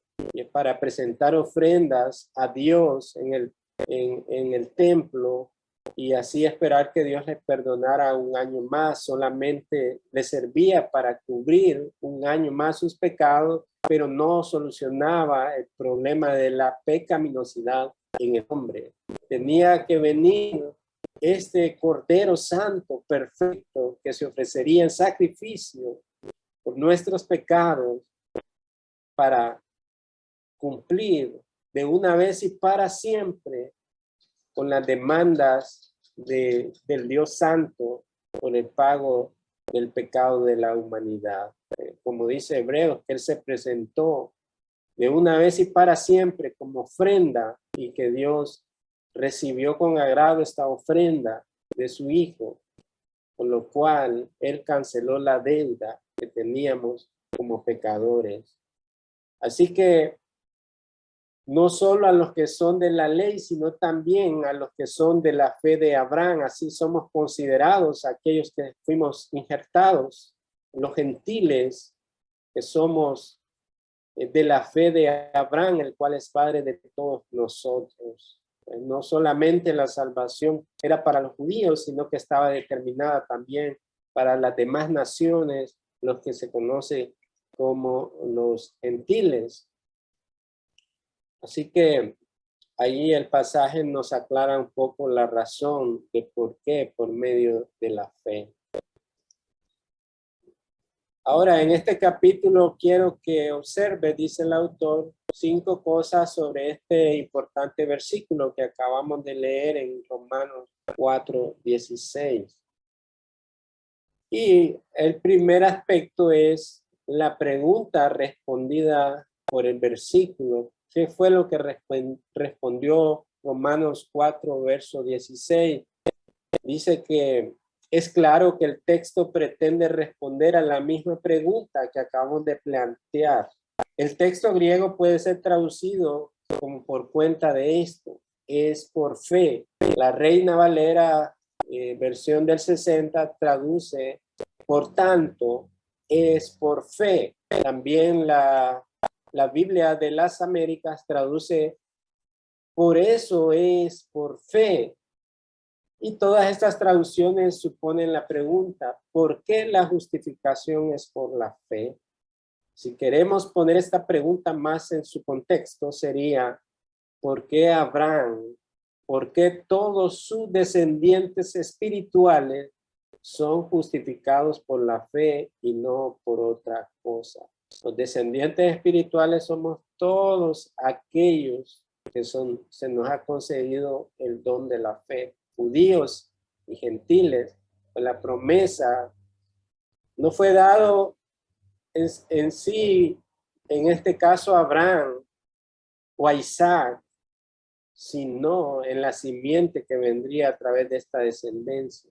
para presentar ofrendas a Dios en el templo y así esperar que Dios les perdonara un año más. Solamente les servía para cubrir un año más sus pecados, pero no solucionaba el problema de la pecaminosidad en el hombre. Tenía que venir este Cordero Santo, perfecto, que se ofrecería en sacrificio por nuestros pecados para cumplir de una vez y para siempre con las demandas del Dios Santo por el pago del pecado de la humanidad. Como dice Hebreos, que Él se presentó de una vez y para siempre como ofrenda y que Dios recibió con agrado esta ofrenda de su Hijo, con lo cual Él canceló la deuda que teníamos como pecadores. Así que no solo a los que son de la ley, sino también a los que son de la fe de Abraham. Así somos considerados aquellos que fuimos injertados, los gentiles, que somos de la fe de Abraham, el cual es padre de todos nosotros. No solamente la salvación era para los judíos, sino que estaba determinada también para las demás naciones, los que se conocen como los gentiles. Así que ahí el pasaje nos aclara un poco la razón de por qué, por medio de la fe. Ahora, en este capítulo quiero que observe, dice el autor, 5 cosas sobre este importante versículo que acabamos de leer en Romanos 4:16. Y el primer aspecto es la pregunta respondida por el versículo. ¿Qué fue lo que respondió Romanos 4, verso 16? Dice que es claro que el texto pretende responder a la misma pregunta que acabamos de plantear. El texto griego puede ser traducido como por cuenta de esto. Es por fe. La Reina Valera, versión del 60, traduce, por tanto, es por fe. También la Biblia de las Américas traduce, por eso es por fe. Y todas estas traducciones suponen la pregunta, ¿por qué la justificación es por la fe? Si queremos poner esta pregunta más en su contexto, sería, ¿por qué Abraham? ¿Por qué todos sus descendientes espirituales son justificados por la fe y no por otra cosa? Los descendientes espirituales somos todos aquellos que se nos ha concedido el don de la fe, judíos y gentiles. Pues la promesa no fue dado en sí, en este caso a Abraham o a Isaac, sino en la simiente que vendría a través de esta descendencia.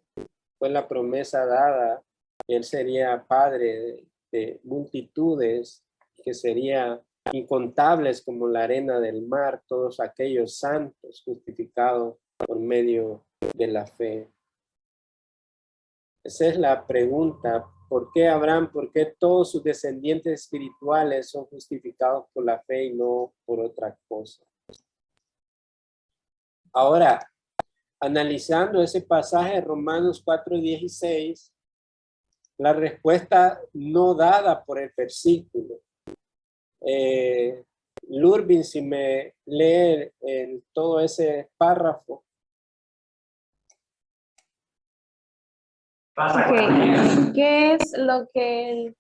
Fue la promesa dada que él sería padre de multitudes, que sería incontables como la arena del mar, todos aquellos santos justificados por medio de la fe. Esa es la pregunta. ¿Por qué Abraham? ¿Por qué todos sus descendientes espirituales son justificados por la fe y no por otra cosa? Ahora, analizando ese pasaje de Romanos 4:16, la respuesta no dada por el versículo. Lurbin, si me lee todo ese párrafo. Okay. ¿Qué es lo que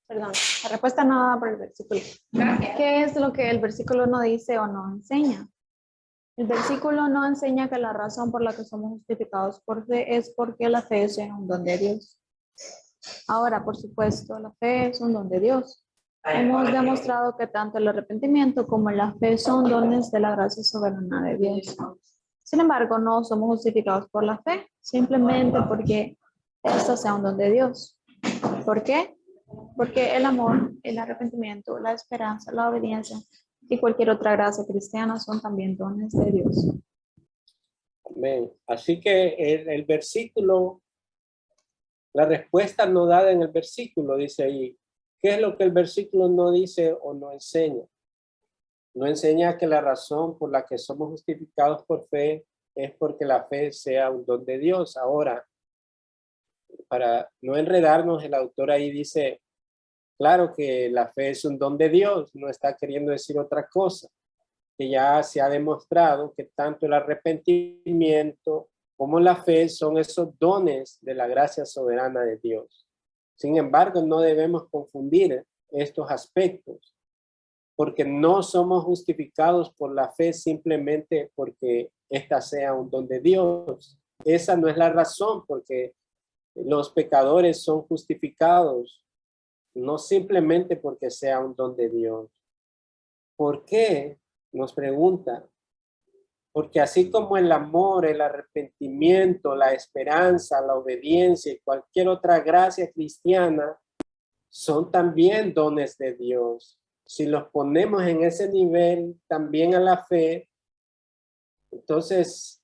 perdón, la respuesta no dada por el versículo? ¿Qué es lo que el versículo no dice o no enseña? El versículo no enseña que la razón por la que somos justificados por fe es porque la fe es un don de Dios. Ahora, por supuesto, la fe es un don de Dios. Hemos demostrado que tanto el arrepentimiento como la fe son dones de la gracia soberana de Dios. Sin embargo, no somos justificados por la fe, simplemente porque esto sea un don de Dios. ¿Por qué? Porque el amor, el arrepentimiento, la esperanza, la obediencia y cualquier otra gracia cristiana son también dones de Dios. Amén. Así que el versículo, la respuesta no dada en el versículo dice ahí, ¿qué es lo que el versículo no dice o no enseña? No enseña que la razón por la que somos justificados por fe es porque la fe sea un don de Dios. Ahora, para no enredarnos, el autor ahí dice, claro que la fe es un don de Dios, no está queriendo decir otra cosa, que ya se ha demostrado que tanto el arrepentimiento como la fe son esos dones de la gracia soberana de Dios. Sin embargo, no debemos confundir estos aspectos, porque no somos justificados por la fe simplemente porque esta sea un don de Dios. Esa no es la razón porque los pecadores son justificados, no simplemente porque sea un don de Dios. ¿Por qué? Nos pregunta. Porque así como el amor, el arrepentimiento, la esperanza, la obediencia y cualquier otra gracia cristiana son también dones de Dios. Si los ponemos en ese nivel también a la fe, entonces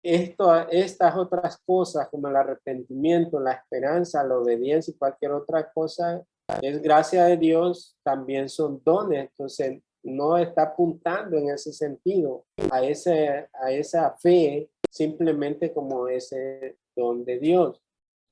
estas otras cosas como el arrepentimiento, la esperanza, la obediencia y cualquier otra cosa es gracia de Dios, también son dones. Entonces no está apuntando en ese sentido a esa fe simplemente como ese don de Dios.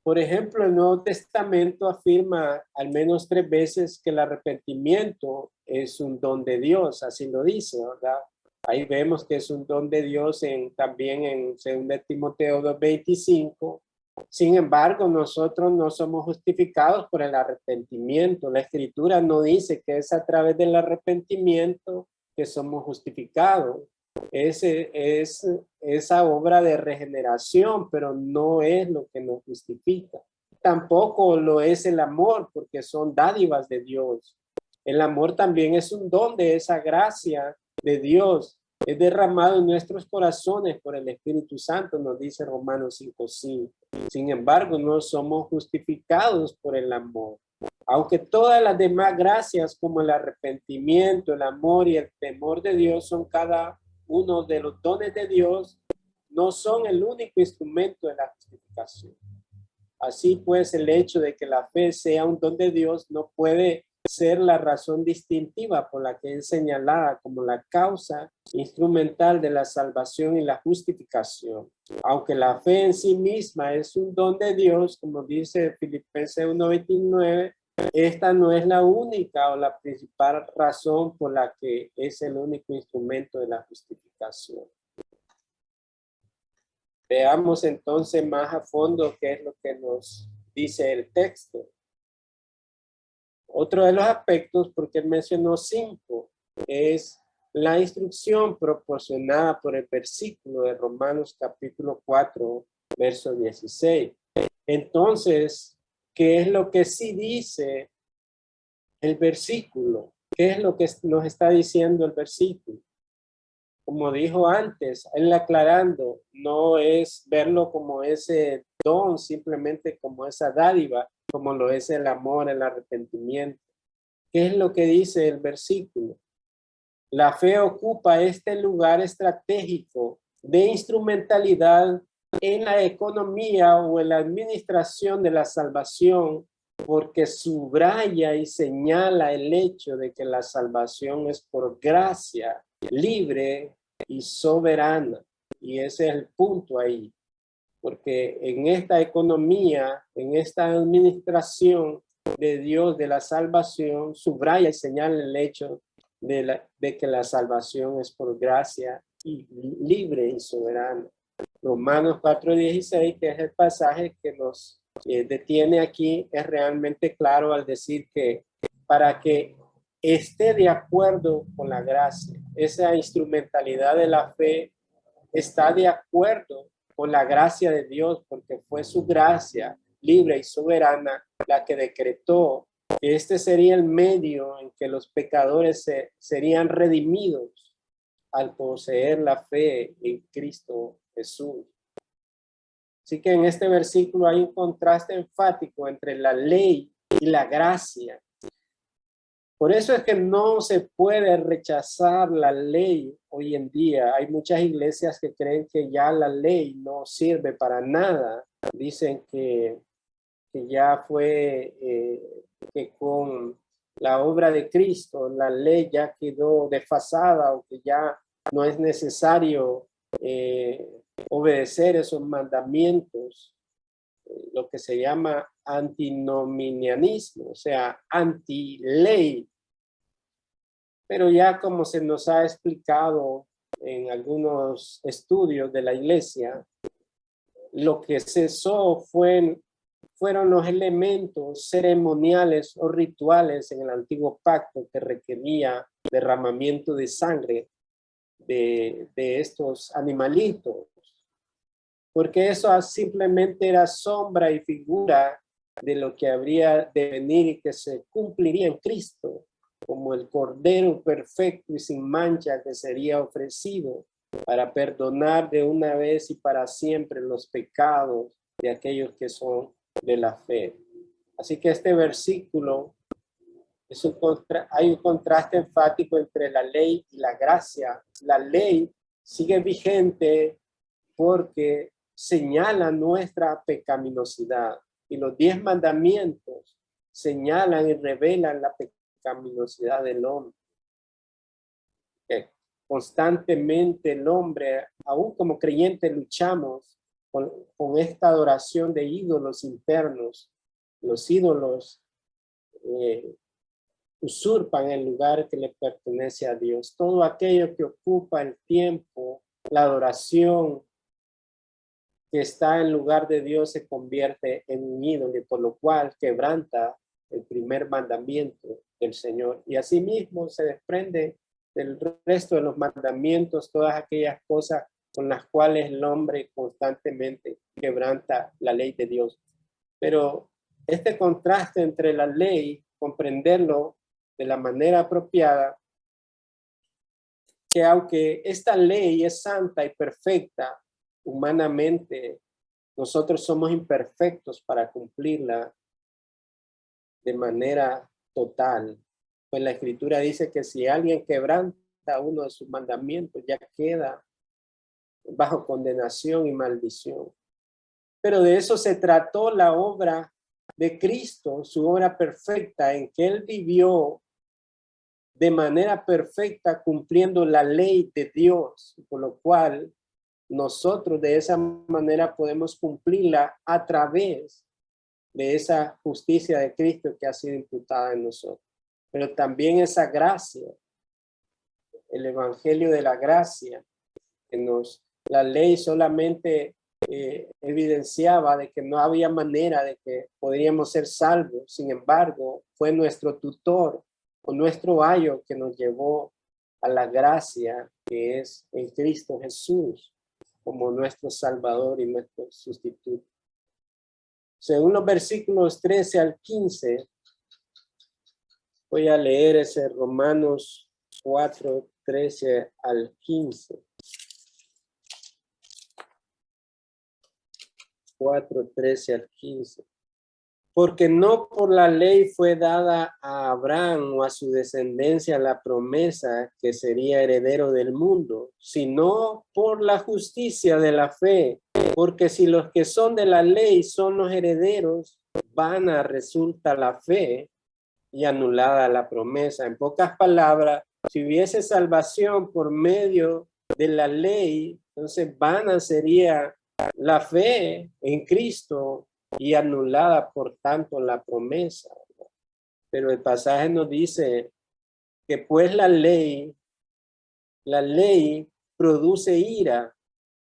Por ejemplo, el Nuevo Testamento afirma al menos 3 veces que el arrepentimiento es un don de Dios, así lo dice, ¿verdad? Ahí vemos que es un don de Dios también en 2 Timoteo 2:25. Sin embargo, nosotros no somos justificados por el arrepentimiento. La Escritura no dice que es a través del arrepentimiento que somos justificados. Es esa obra de regeneración, pero no es lo que nos justifica. tampoco lo es el amor, porque son dádivas de Dios. El amor también es un don de esa gracia de Dios. Es derramado en nuestros corazones por el Espíritu Santo, nos dice Romanos 5:5. Sin embargo, no somos justificados por el amor. Aunque todas las demás gracias, como el arrepentimiento, el amor y el temor de Dios, son cada uno de los dones de Dios, no son el único instrumento de la justificación. Así pues, el hecho de que la fe sea un don de Dios no puede ser la razón distintiva por la que es señalada como la causa instrumental de la salvación y la justificación. Aunque la fe en sí misma es un don de Dios, como dice Filipenses 1:29, esta no es la única o la principal razón por la que es el único instrumento de la justificación. Veamos entonces más a fondo qué es lo que nos dice el texto. Otro de los aspectos, porque él mencionó 5, es la instrucción proporcionada por el versículo de Romanos capítulo 4, verso 16. Entonces, ¿qué es lo que sí dice el versículo? ¿Qué es lo que nos está diciendo el versículo? Como dijo antes, él aclarando, no es verlo como ese don, simplemente como esa dádiva, como lo es el amor, el arrepentimiento. ¿Qué es lo que dice el versículo? La fe ocupa este lugar estratégico de instrumentalidad en la economía o en la administración de la salvación, porque subraya y señala el hecho de que la salvación es por gracia, libre y soberana. Y ese es el punto ahí. Porque en esta economía, en esta administración de Dios, de la salvación, subraya y señala el hecho de que la salvación es por gracia y libre y soberana. Romanos 4:16, que es el pasaje que nos detiene aquí, es realmente claro al decir que para que esté de acuerdo con la gracia, esa instrumentalidad de la fe está de acuerdo con la gracia de Dios, porque fue su gracia libre y soberana la que decretó que este sería el medio en que los pecadores serían redimidos al poseer la fe en Cristo Jesús. Así que en este versículo hay un contraste enfático entre la ley y la gracia. Por eso es que no se puede rechazar la ley hoy en día. Hay muchas iglesias que creen que ya la ley no sirve para nada. Dicen que ya fue, que con la obra de Cristo la ley ya quedó desfasada o que ya no es necesario obedecer esos mandamientos. Lo que se llama antinominianismo, o sea, anti-ley. Pero ya como se nos ha explicado en algunos estudios de la iglesia, lo que cesó fueron los elementos ceremoniales o rituales en el antiguo pacto que requería derramamiento de sangre de estos animalitos. Porque eso simplemente era sombra y figura de lo que habría de venir y que se cumpliría en Cristo, como el Cordero perfecto y sin mancha que sería ofrecido para perdonar de una vez y para siempre los pecados de aquellos que son de la fe. Así que este versículo hay un contraste enfático entre la ley y la gracia. La ley sigue vigente porque señala nuestra pecaminosidad y los 10 mandamientos señalan y revelan la pecaminosidad del hombre. Constantemente el hombre, aún como creyente, luchamos con esta adoración de ídolos internos. Los ídolos usurpan el lugar que le pertenece a Dios. Todo aquello que ocupa el tiempo, la adoración que está en lugar de Dios se convierte en un ídolo, y por lo cual quebranta el primer mandamiento del Señor. Y asimismo se desprende del resto de los mandamientos, todas aquellas cosas con las cuales el hombre constantemente quebranta la ley de Dios. Pero este contraste entre la ley, comprenderlo de la manera apropiada, que aunque esta ley es santa y perfecta, humanamente nosotros somos imperfectos para cumplirla de manera total. Pues la Escritura dice que si alguien quebranta uno de sus mandamientos, ya queda bajo condenación y maldición. Pero de eso se trató la obra de Cristo, su obra perfecta, en que Él vivió de manera perfecta cumpliendo la ley de Dios, por lo cual nosotros de esa manera podemos cumplirla a través de esa justicia de Cristo que ha sido imputada en nosotros. Pero también esa gracia, el evangelio de la gracia, que la ley solamente evidenciaba de que no había manera de que podríamos ser salvos. Sin embargo, fue nuestro tutor o nuestro ayo que nos llevó a la gracia que es en Cristo Jesús como nuestro Salvador y nuestro sustituto. Según los versículos 13 al 15, voy a leer ese Romanos 4, 13 al 15. 4, 13 al 15. Porque no por la ley fue dada a Abraham o a su descendencia la promesa que sería heredero del mundo, sino por la justicia de la fe. Porque si los que son de la ley son los herederos, vana resulta la fe y anulada la promesa. En pocas palabras, si hubiese salvación por medio de la ley, entonces vana sería la fe en Cristo y anulada por tanto la promesa. Pero el pasaje nos dice que pues la ley produce ira,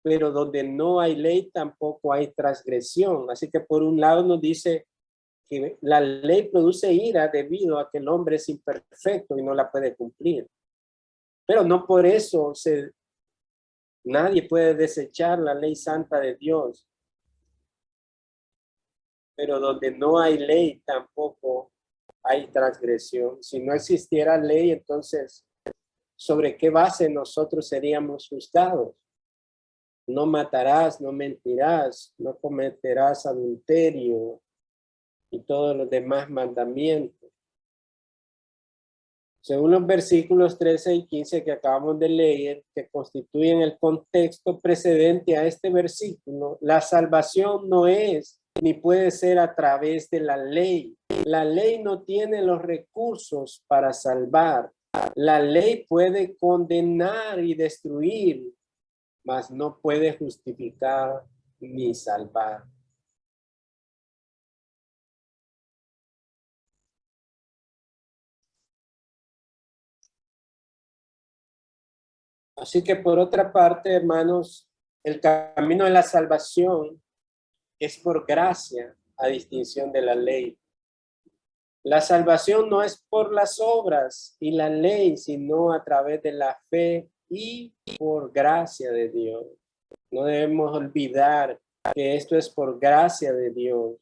pero donde no hay ley tampoco hay transgresión. Así que por un lado nos dice que la ley produce ira debido a que el hombre es imperfecto y no la puede cumplir. Pero no por eso nadie puede desechar la ley santa de Dios. Pero donde no hay ley tampoco hay transgresión. Si no existiera ley, entonces, ¿sobre qué base nosotros seríamos juzgados? No matarás, no mentirás, no cometerás adulterio y todos los demás mandamientos. Según los versículos 13 y 15 que acabamos de leer, que constituyen el contexto precedente a este versículo, la salvación no es ni puede ser a través de la ley. La ley no tiene los recursos para salvar. La ley puede condenar y destruir, mas no puede justificar ni salvar. Así que por otra parte, hermanos, el camino de la salvación es por gracia, a distinción de la ley. La salvación no es por las obras y la ley, sino a través de la fe y por gracia de Dios. No debemos olvidar que esto es por gracia de Dios.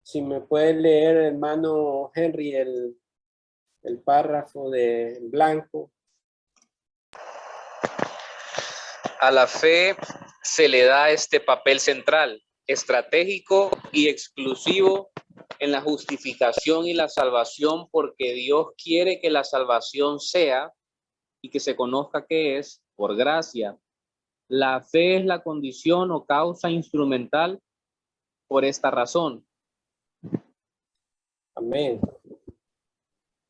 Si me puede leer, hermano Henry, el párrafo de blanco. A la fe se le da este papel central, estratégico y exclusivo en la justificación y la salvación, porque Dios quiere que la salvación sea y que se conozca que es por gracia. La fe es la condición o causa instrumental por esta razón. Amén.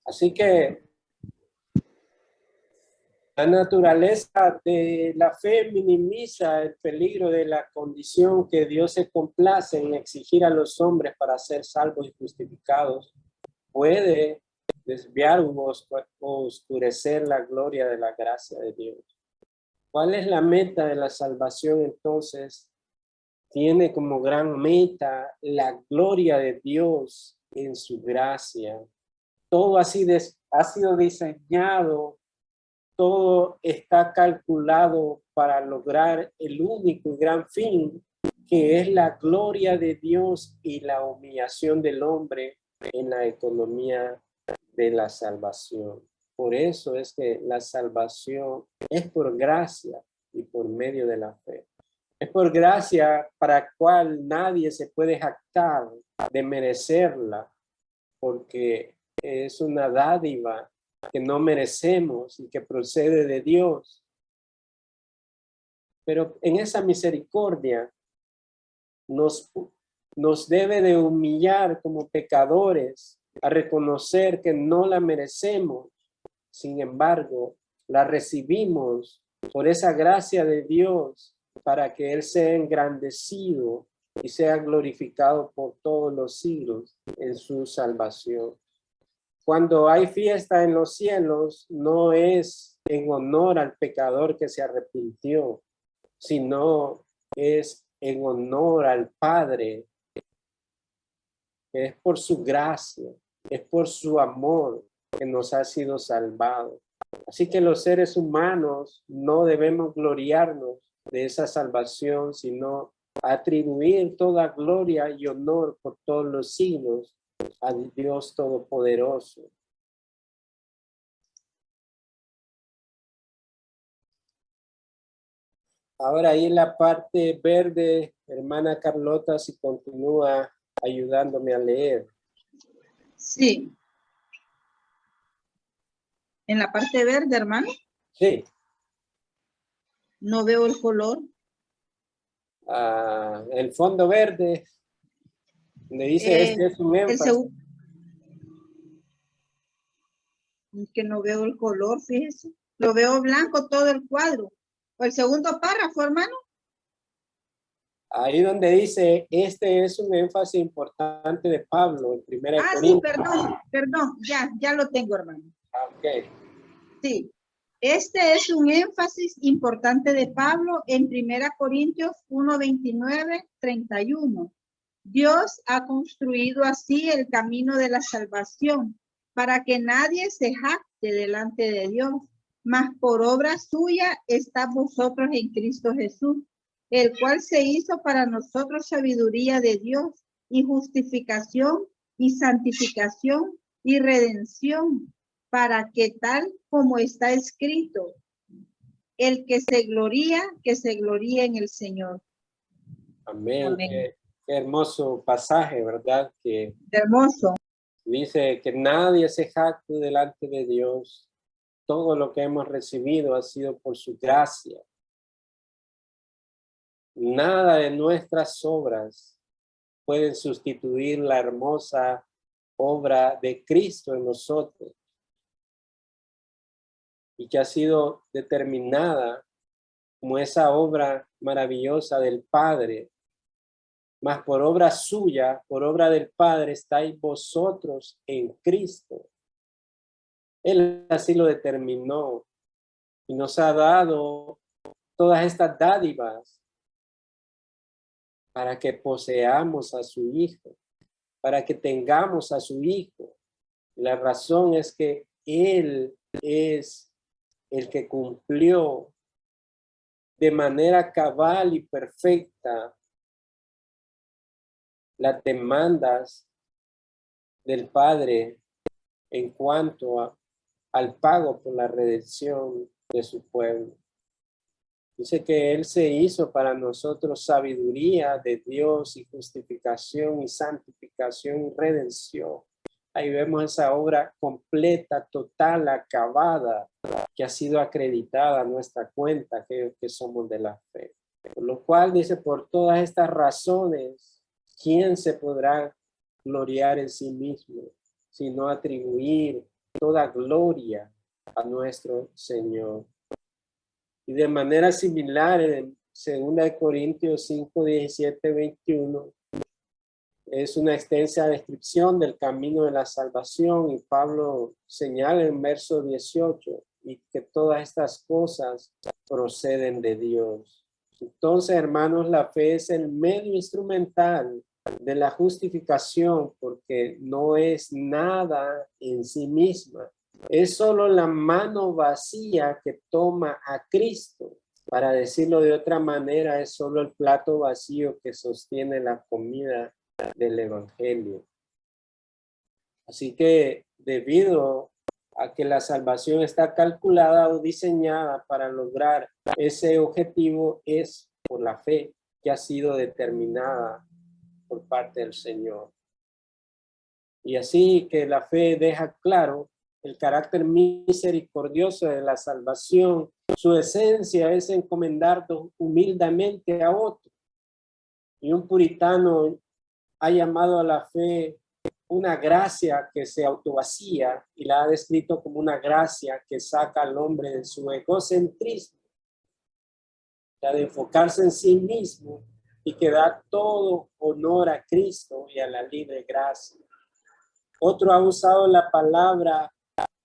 Así que la naturaleza de la fe minimiza el peligro de la condición que Dios se complace en exigir a los hombres para ser salvos y justificados. Puede desviar o oscurecer la gloria de la gracia de Dios. ¿Cuál es la meta de la salvación entonces? Tiene como gran meta la gloria de Dios en su gracia. Todo así ha sido diseñado, todo está calculado para lograr el único y gran fin que es la gloria de Dios y la humillación del hombre en la economía de la salvación. Por eso es que la salvación es por gracia y por medio de la fe. Es por gracia para cual nadie se puede jactar de merecerla, porque es una dádiva que no merecemos y que procede de Dios. Pero en esa misericordia nos debe de humillar como pecadores a reconocer que no la merecemos. Sin embargo, la recibimos por esa gracia de Dios para que Él sea engrandecido y sea glorificado por todos los siglos en su salvación. Cuando hay fiesta en los cielos, no es en honor al pecador que se arrepintió, sino es en honor al Padre, que es por su gracia, es por su amor que nos ha sido salvado. Así que los seres humanos no debemos gloriarnos de esa salvación, sino atribuir toda gloria y honor por todos los siglos a Dios Todopoderoso. Ahora ahí en la parte verde, hermana Carlota, si continúa ayudándome a leer. Sí. En la parte verde, hermano, Sí. no veo el color. El fondo verde, donde dice este es un El énfasis. que no veo el color, fíjese. Lo veo blanco todo el cuadro. O el segundo párrafo, hermano. Ahí donde dice, este es un énfasis importante de Pablo en 1 Sí, Corintios. perdón, ya lo tengo, hermano. Okay. Sí, este es un énfasis importante de Pablo en 1 Corintios 1, 29, 31. Dios ha construido así el camino de la salvación para que nadie se jacte delante de Dios, mas por obra suya está vosotros en Cristo Jesús, el cual se hizo para nosotros sabiduría de Dios y justificación y santificación y redención, para que tal como está escrito, el que se gloría en el Señor. Amén. Amén. Qué hermoso pasaje, ¿verdad? Que Hermoso. dice que nadie se jacte delante de Dios. Todo lo que hemos recibido ha sido por su gracia. Nada de nuestras obras pueden sustituir la hermosa obra de Cristo en nosotros y que ha sido determinada como esa obra maravillosa del Padre. Mas por obra suya, por obra del Padre, estáis vosotros en Cristo. Él así lo determinó y nos ha dado todas estas dádivas para que poseamos a su Hijo, para que tengamos a su Hijo. La razón es que Él es el que cumplió de manera cabal y perfecta las demandas del Padre en cuanto al pago por la redención de su pueblo. Dice que Él se hizo para nosotros sabiduría de Dios y justificación y santificación y redención. Ahí vemos esa obra completa, total, acabada, que ha sido acreditada a nuestra cuenta, aquellos que somos de la fe. Por lo cual dice, por todas estas razones, ¿quién se podrá gloriar en sí mismo, sino atribuir toda gloria a nuestro Señor? Y de manera similar, en 2 Corintios 5, 17, 21, es una extensa descripción del camino de la salvación y Pablo señala en verso 18 y que todas estas cosas proceden de Dios. Entonces, hermanos, la fe es el medio instrumental de la justificación porque no es nada en sí misma. Es solo la mano vacía que toma a Cristo Para decirlo de otra manera, es solo el plato vacío que sostiene la comida del evangelio. Así que debido a que la salvación está calculada o diseñada para lograr ese objetivo, es por la fe que ha sido determinada por parte del Señor. Y así que la fe deja claro el carácter misericordioso de la salvación. Su esencia es encomendarnos humildemente a otro. Y un puritano ha llamado a la fe una gracia que se autovacía y la ha descrito como una gracia que saca al hombre de su egocentrismo, de enfocarse en sí mismo y que da todo honor a Cristo y a la libre gracia. Otro ha usado la palabra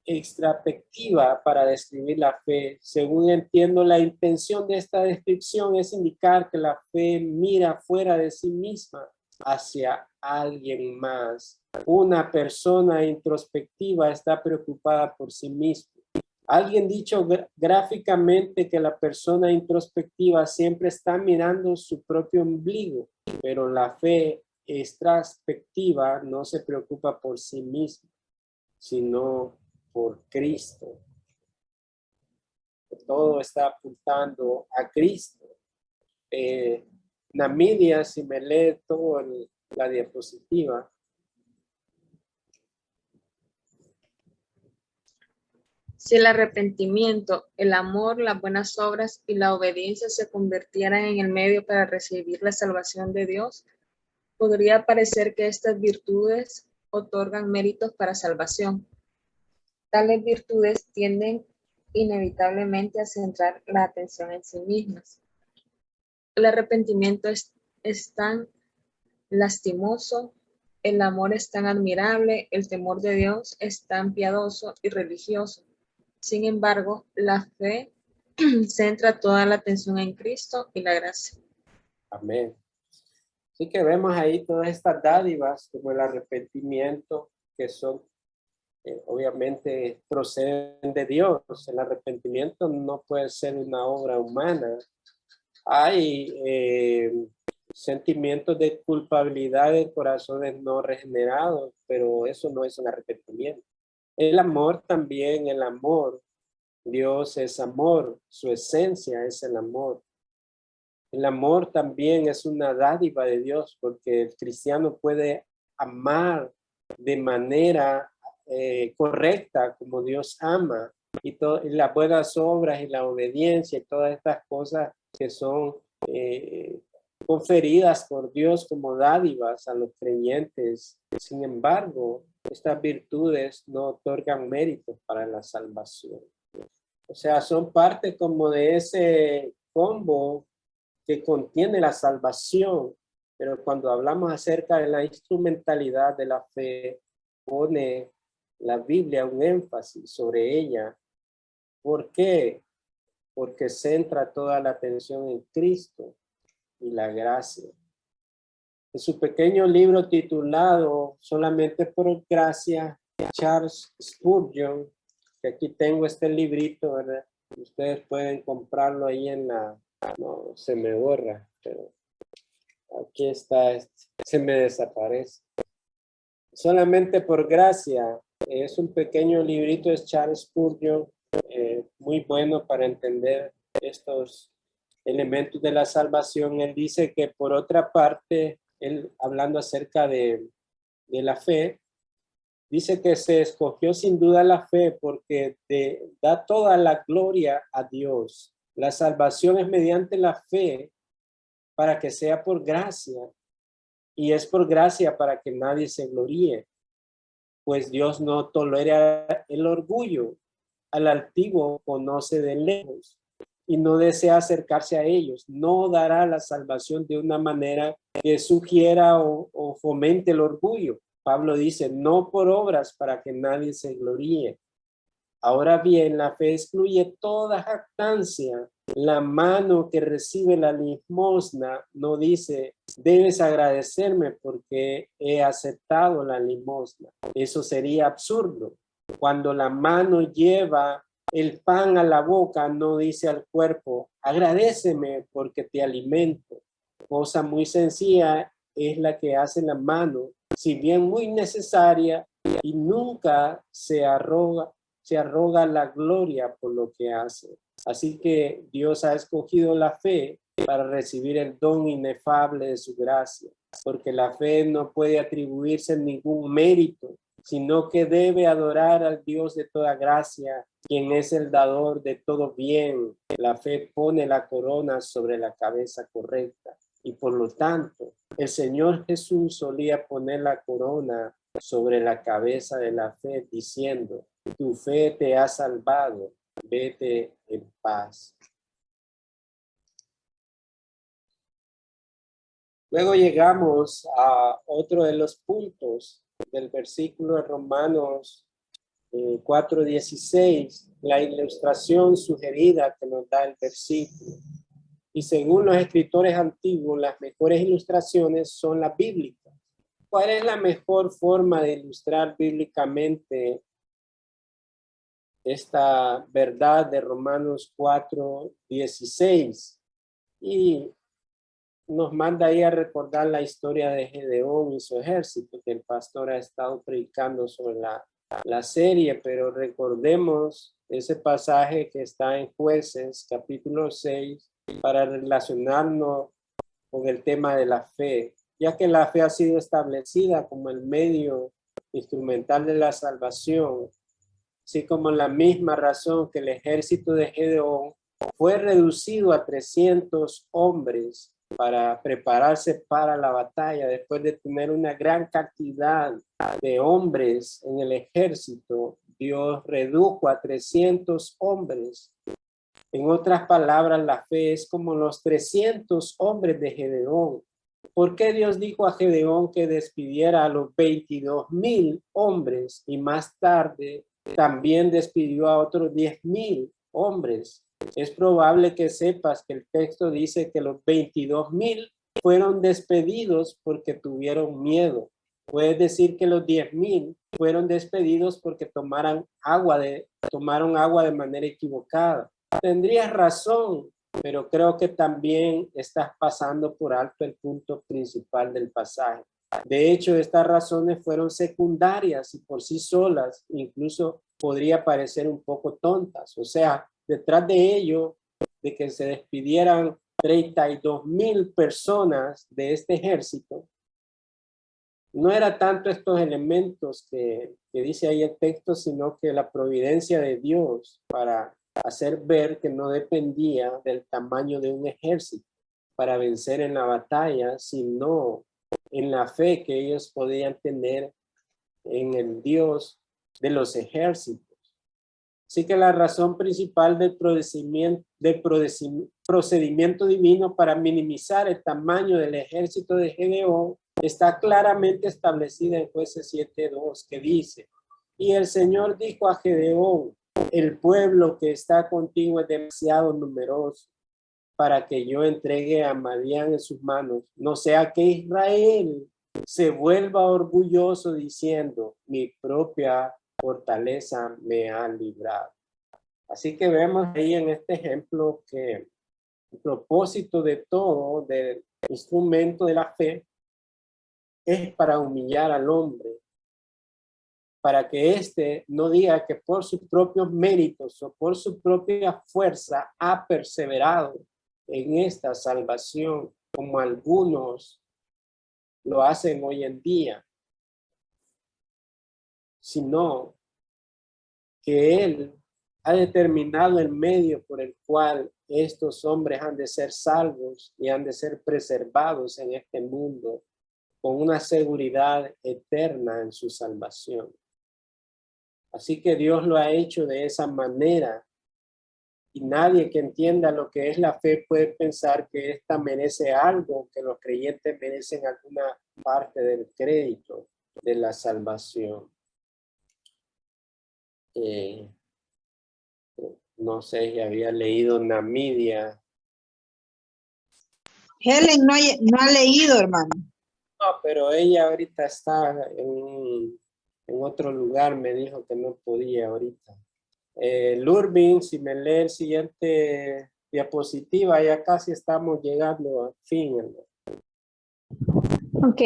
extraspectiva para describir la fe. Según entiendo, la intención de esta descripción es indicar que la fe mira fuera de sí misma hacia alguien más. Una persona introspectiva está preocupada por sí misma. Alguien dicho gráficamente que la persona introspectiva siempre está mirando su propio ombligo, pero la fe extraspectiva no se preocupa por sí misma, sino por Cristo. Todo está apuntando a Cristo. Namidia, si me lee toda la diapositiva. Si el arrepentimiento, el amor, las buenas obras y la obediencia se convirtieran en el medio para recibir la salvación de Dios, podría parecer que estas virtudes otorgan méritos para salvación. Tales virtudes tienden inevitablemente a centrar la atención en sí mismas. El arrepentimiento es tan lastimoso, el amor es tan admirable, el temor de Dios es tan piadoso y religioso. Sin embargo, la fe centra toda la atención en Cristo y la gracia. Amén. Así que vemos ahí todas estas dádivas como el arrepentimiento, que son obviamente proceden de Dios. El arrepentimiento no puede ser una obra humana. Hay sentimientos de culpabilidad en corazones no regenerados, pero eso no es un arrepentimiento. El amor también, el amor. Dios es amor, su esencia es el amor. El amor también es una dádiva de Dios, porque el cristiano puede amar de manera correcta como Dios ama, y las buenas obras y la obediencia y todas estas cosas que son conferidas por Dios como dádivas a los creyentes. Sin embargo, estas virtudes no otorgan méritos para la salvación. O sea, son parte como de ese combo que contiene la salvación, pero cuando hablamos acerca de la instrumentalidad de la fe, pone la Biblia un énfasis sobre ella. ¿Por qué? Porque centra toda la atención en Cristo y la gracia. En su pequeño libro titulado Solamente por Gracia, Charles Spurgeon, que aquí tengo este librito, ¿verdad? Ustedes pueden comprarlo ahí en la... No, se me borra, pero aquí está, se me desaparece. Solamente por Gracia, es un pequeño librito de Charles Spurgeon, muy bueno para entender estos elementos de la salvación. Él dice que por otra parte, él hablando acerca de la fe, dice que se escogió sin duda la fe porque da toda la gloria a Dios. La salvación es mediante la fe para que sea por gracia, y es por gracia para que nadie se gloríe, pues Dios no tolera el orgullo. Al altivo conoce de lejos y no desea acercarse a ellos. No dará la salvación de una manera que sugiera o fomente el orgullo. Pablo dice, no por obras para que nadie se gloríe. Ahora bien, la fe excluye toda jactancia. La mano que recibe la limosna no dice, debes agradecerme porque he aceptado la limosna. Eso sería absurdo. Cuando la mano lleva el pan a la boca no dice al cuerpo, agradéceme porque te alimento. Cosa muy sencilla es la que hace la mano, si bien muy necesaria, y nunca se arroga la gloria por lo que hace. Así que Dios ha escogido la fe para recibir el don inefable de su gracia, porque la fe no puede atribuirse ningún mérito, sino que debe adorar al Dios de toda gracia, quien es el dador de todo bien. La fe pone la corona sobre la cabeza correcta y por lo tanto el Señor Jesús solía poner la corona sobre la cabeza de la fe diciendo, tu fe te ha salvado, vete en paz. Luego llegamos a otro de los puntos del versículo de Romanos 4:16, la ilustración sugerida que nos da el versículo. Y según los escritores antiguos, las mejores ilustraciones son las bíblicas. ¿Cuál es la mejor forma de ilustrar bíblicamente esta verdad de Romanos 4:16? Y nos manda ahí a recordar la historia de Gedeón y su ejército, que el pastor ha estado predicando sobre la serie, pero recordemos ese pasaje que está en Jueces, capítulo 6, para relacionarnos con el tema de la fe, ya que la fe ha sido establecida como el medio instrumental de la salvación, así como la misma razón que el ejército de Gedeón fue reducido a 300 hombres para prepararse para la batalla, después de tener una gran cantidad de hombres en el ejército, Dios redujo a 300 hombres. En otras palabras, la fe es como los 300 hombres de Gedeón. ¿Por qué Dios dijo a Gedeón que despidiera a los 22,000 hombres y más tarde también despidió a otros 10,000 hombres? Es probable que sepas que el texto dice que los 22,000 fueron despedidos porque tuvieron miedo. Puedes decir que los 10,000 fueron despedidos porque tomaron agua de manera equivocada. Tendrías razón, pero creo que también estás pasando por alto el punto principal del pasaje. De hecho, estas razones fueron secundarias y por sí solas, incluso podría parecer un poco tontas. O sea, detrás de ello, de que se despidieran 32,000 personas de este ejército, no era tanto estos elementos que dice ahí el texto, sino que la providencia de Dios para hacer ver que no dependía del tamaño de un ejército para vencer en la batalla, sino en la fe que ellos podían tener en el Dios de los ejércitos. Así que la razón principal del procedimiento divino para minimizar el tamaño del ejército de Gedeón está claramente establecida en Jueces 7:2, que dice, y el Señor dijo a Gedeón, el pueblo que está contigo es demasiado numeroso para que yo entregue a Madián en sus manos, no sea que Israel se vuelva orgulloso diciendo, mi propia fortaleza me ha librado. Así que vemos ahí en este ejemplo que el propósito de todo, del instrumento de la fe, es para humillar al hombre, para que éste no diga que por sus propios méritos o por su propia fuerza ha perseverado en esta salvación, como algunos lo hacen hoy en día, sino que Él ha determinado el medio por el cual estos hombres han de ser salvos y han de ser preservados en este mundo con una seguridad eterna en su salvación. Así que Dios lo ha hecho de esa manera y nadie que entienda lo que es la fe puede pensar que esta merece algo, que los creyentes merecen alguna parte del crédito de la salvación. No sé, ya había leído Namidia. Helen no ha leído, hermano. No, pero ella ahorita está en otro lugar, me dijo que no podía ahorita. Lurbin, si me lee el siguiente diapositiva, ya casi estamos llegando al fin. Ok,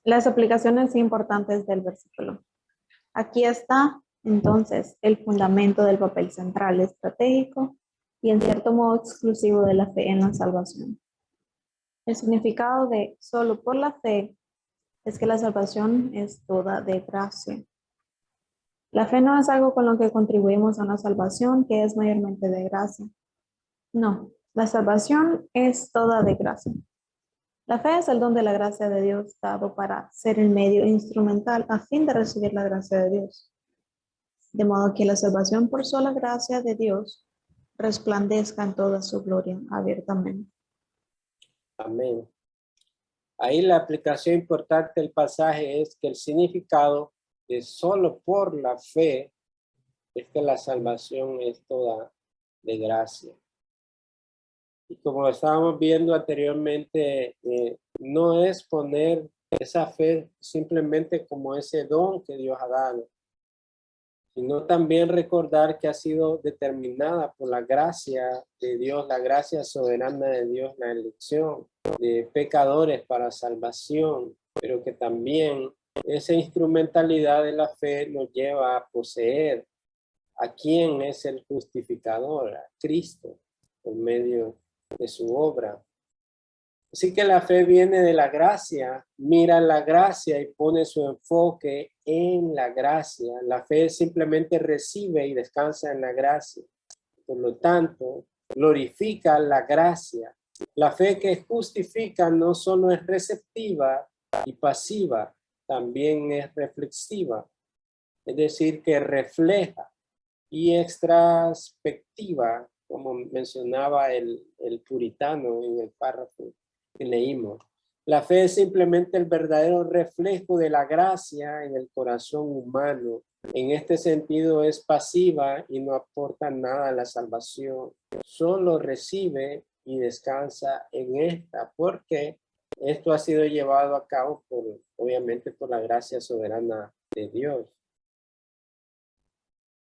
las aplicaciones importantes del versículo. Aquí está, entonces, el fundamento del papel central estratégico y en cierto modo exclusivo de la fe en la salvación. El significado de solo por la fe es que la salvación es toda de gracia. La fe no es algo con lo que contribuimos a una salvación que es mayormente de gracia. No, la salvación es toda de gracia. La fe es el don de la gracia de Dios dado para ser el medio instrumental a fin de recibir la gracia de Dios. De modo que la salvación por sola gracia de Dios resplandezca en toda su gloria abiertamente. Amén. Ahí la aplicación importante del pasaje es que el significado de solo por la fe es que la salvación es toda de gracia. Y como estábamos viendo anteriormente, no es poner esa fe simplemente como ese don que Dios ha dado, sino también recordar que ha sido determinada por la gracia de Dios, la gracia soberana de Dios, la elección de pecadores para salvación, pero que también esa instrumentalidad de la fe nos lleva a poseer a quien es el justificador, a Cristo, por medio de su obra. Así que la fe viene de la gracia, mira la gracia y pone su enfoque en la gracia. La fe simplemente recibe y descansa en la gracia. Por lo tanto, glorifica la gracia. La fe que justifica no solo es receptiva y pasiva, también es reflexiva. Es decir, que refleja y extraspectiva, como mencionaba el puritano en el párrafo que leímos. La fe es simplemente el verdadero reflejo de la gracia en el corazón humano. En este sentido es pasiva y no aporta nada a la salvación. Solo recibe y descansa en esta, porque esto ha sido llevado a cabo obviamente por la gracia soberana de Dios.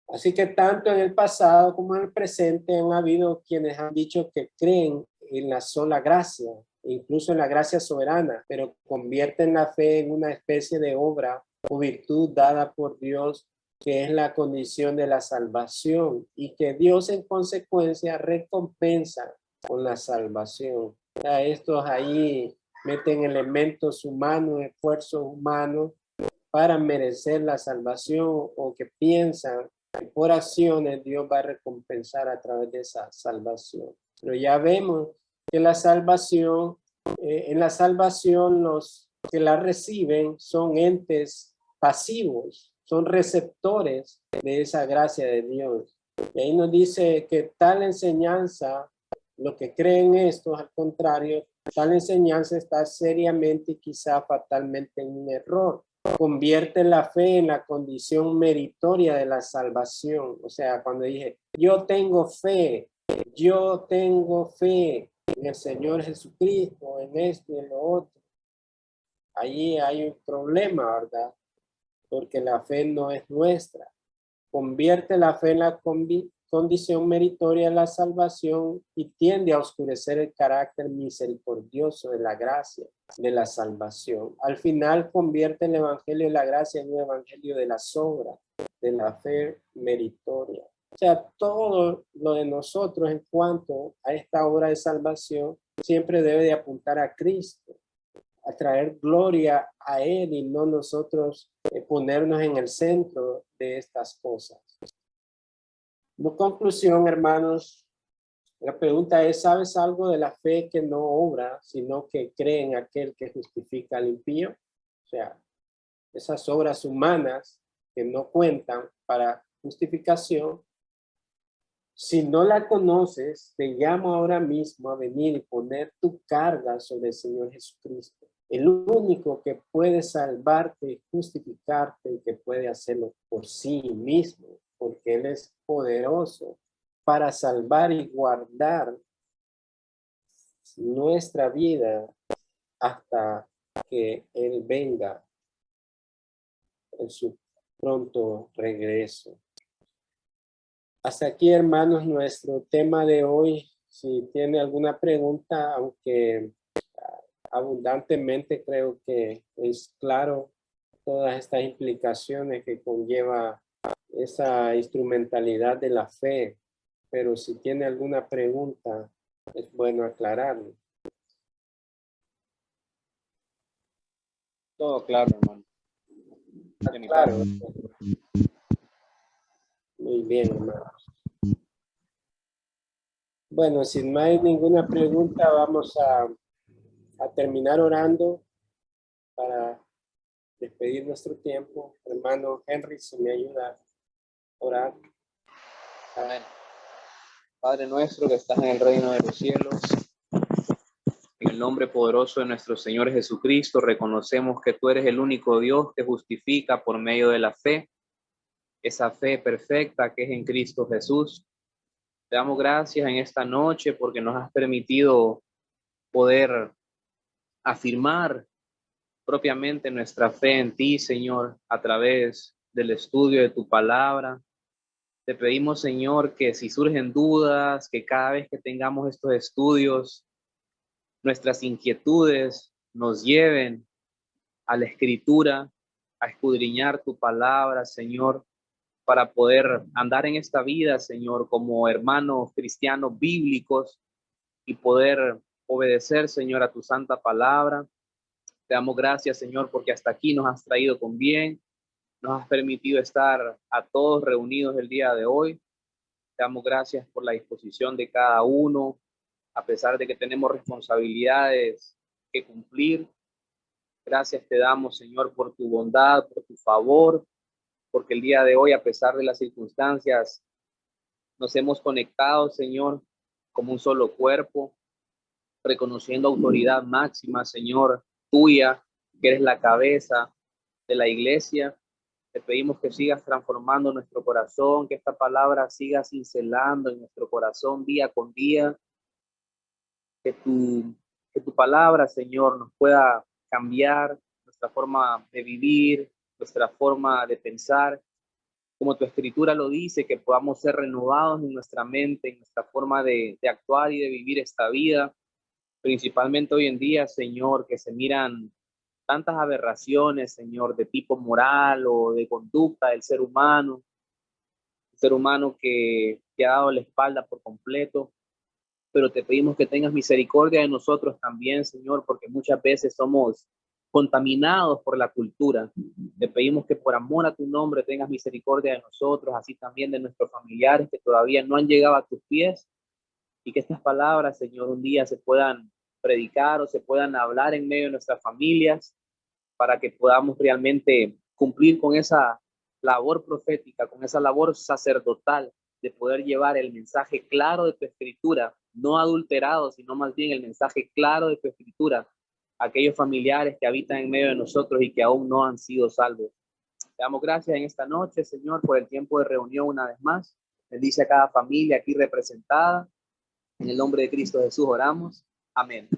Así que tanto en el pasado como en el presente han habido quienes han dicho que creen en la sola gracia, incluso en la gracia soberana, pero convierten la fe en una especie de obra o virtud dada por Dios, que es la condición de la salvación y que Dios en consecuencia recompensa con la salvación. A estos ahí meten elementos humanos, esfuerzos humanos para merecer la salvación o que piensan que por acciones Dios va a recompensar a través de esa salvación. Pero ya vemos que la salvación, en la salvación los que la reciben son entes pasivos, son receptores de esa gracia de Dios. Y ahí nos dice que tal enseñanza, lo que creen estos, al contrario, tal enseñanza está seriamente y quizá fatalmente en un error. Convierte la fe en la condición meritoria de la salvación. O sea, cuando dije, yo tengo fe en el Señor Jesucristo, en esto y en lo otro. Allí hay un problema, ¿verdad? Porque la fe no es nuestra. Convierte la fe en la condición meritoria de la salvación y tiende a oscurecer el carácter misericordioso de la gracia de la salvación. Al final convierte el evangelio de la gracia en un evangelio de las obras, de la fe meritoria. O sea, todo lo de nosotros en cuanto a esta obra de salvación siempre debe de apuntar a Cristo, a traer gloria a Él y no nosotros ponernos en el centro de estas cosas. Como conclusión, hermanos, la pregunta es, ¿sabes algo de la fe que no obra, sino que cree en aquel que justifica al impío? O sea, esas obras humanas que no cuentan para justificación. Si no la conoces, te llamo ahora mismo a venir y poner tu carga sobre el Señor Jesucristo. El único que puede salvarte y justificarte y que puede hacerlo por sí mismo, porque Él es poderoso para salvar y guardar nuestra vida hasta que Él venga en su pronto regreso. Hasta aquí, hermanos, nuestro tema de hoy. Si tiene alguna pregunta, aunque abundantemente creo que es claro todas estas implicaciones que conlleva esa instrumentalidad de la fe, pero si tiene alguna pregunta, es bueno aclararlo. Todo claro, hermano. Claro. Muy bien, hermano. Bueno, si no hay ninguna pregunta, vamos a terminar orando para despedir nuestro tiempo. Hermano Henry, si me ayuda a orar. Amén. Padre nuestro que estás en el reino de los cielos, en el nombre poderoso de nuestro Señor Jesucristo, reconocemos que tú eres el único Dios que justifica por medio de la fe, esa fe perfecta que es en Cristo Jesús. Te damos gracias en esta noche porque nos has permitido poder afirmar propiamente nuestra fe en ti, Señor, a través del estudio de tu palabra. Te pedimos, Señor, que si surgen dudas, que cada vez que tengamos estos estudios, nuestras inquietudes nos lleven a la escritura, a escudriñar tu palabra, Señor, para poder andar en esta vida, Señor, como hermanos cristianos bíblicos y poder obedecer, Señor, a tu santa palabra. Te damos gracias, Señor, porque hasta aquí nos has traído con bien, nos has permitido estar a todos reunidos el día de hoy. Te damos gracias por la disposición de cada uno, a pesar de que tenemos responsabilidades que cumplir. Gracias te damos, Señor, por tu bondad, por tu favor, porque el día de hoy, a pesar de las circunstancias, nos hemos conectado, Señor, como un solo cuerpo, reconociendo autoridad máxima, Señor, tuya, que eres la cabeza de la iglesia. Te pedimos que sigas transformando nuestro corazón, que esta palabra siga cincelando en nuestro corazón día con día, que tu palabra, Señor, nos pueda cambiar nuestra forma de vivir, nuestra forma de pensar, como tu escritura lo dice, que podamos ser renovados en nuestra mente, en nuestra forma de actuar y de vivir esta vida, principalmente hoy en día, Señor, que se miran tantas aberraciones, Señor, de tipo moral o de conducta del ser humano, el ser humano que ha dado la espalda por completo. Pero te pedimos que tengas misericordia de nosotros también, Señor, porque muchas veces somos contaminados por la cultura. Te pedimos que por amor a tu nombre tengas misericordia de nosotros, así también de nuestros familiares que todavía no han llegado a tus pies, y que estas palabras, Señor, un día se puedan predicar o se puedan hablar en medio de nuestras familias, para que podamos realmente cumplir con esa labor profética, con esa labor sacerdotal de poder llevar el mensaje claro de tu escritura, no adulterado, sino más bien el mensaje claro de tu escritura a aquellos familiares que habitan en medio de nosotros y que aún no han sido salvos. Te damos gracias en esta noche, Señor, por el tiempo de reunión una vez más. Bendice a cada familia aquí representada. En el nombre de Cristo Jesús oramos. Amén.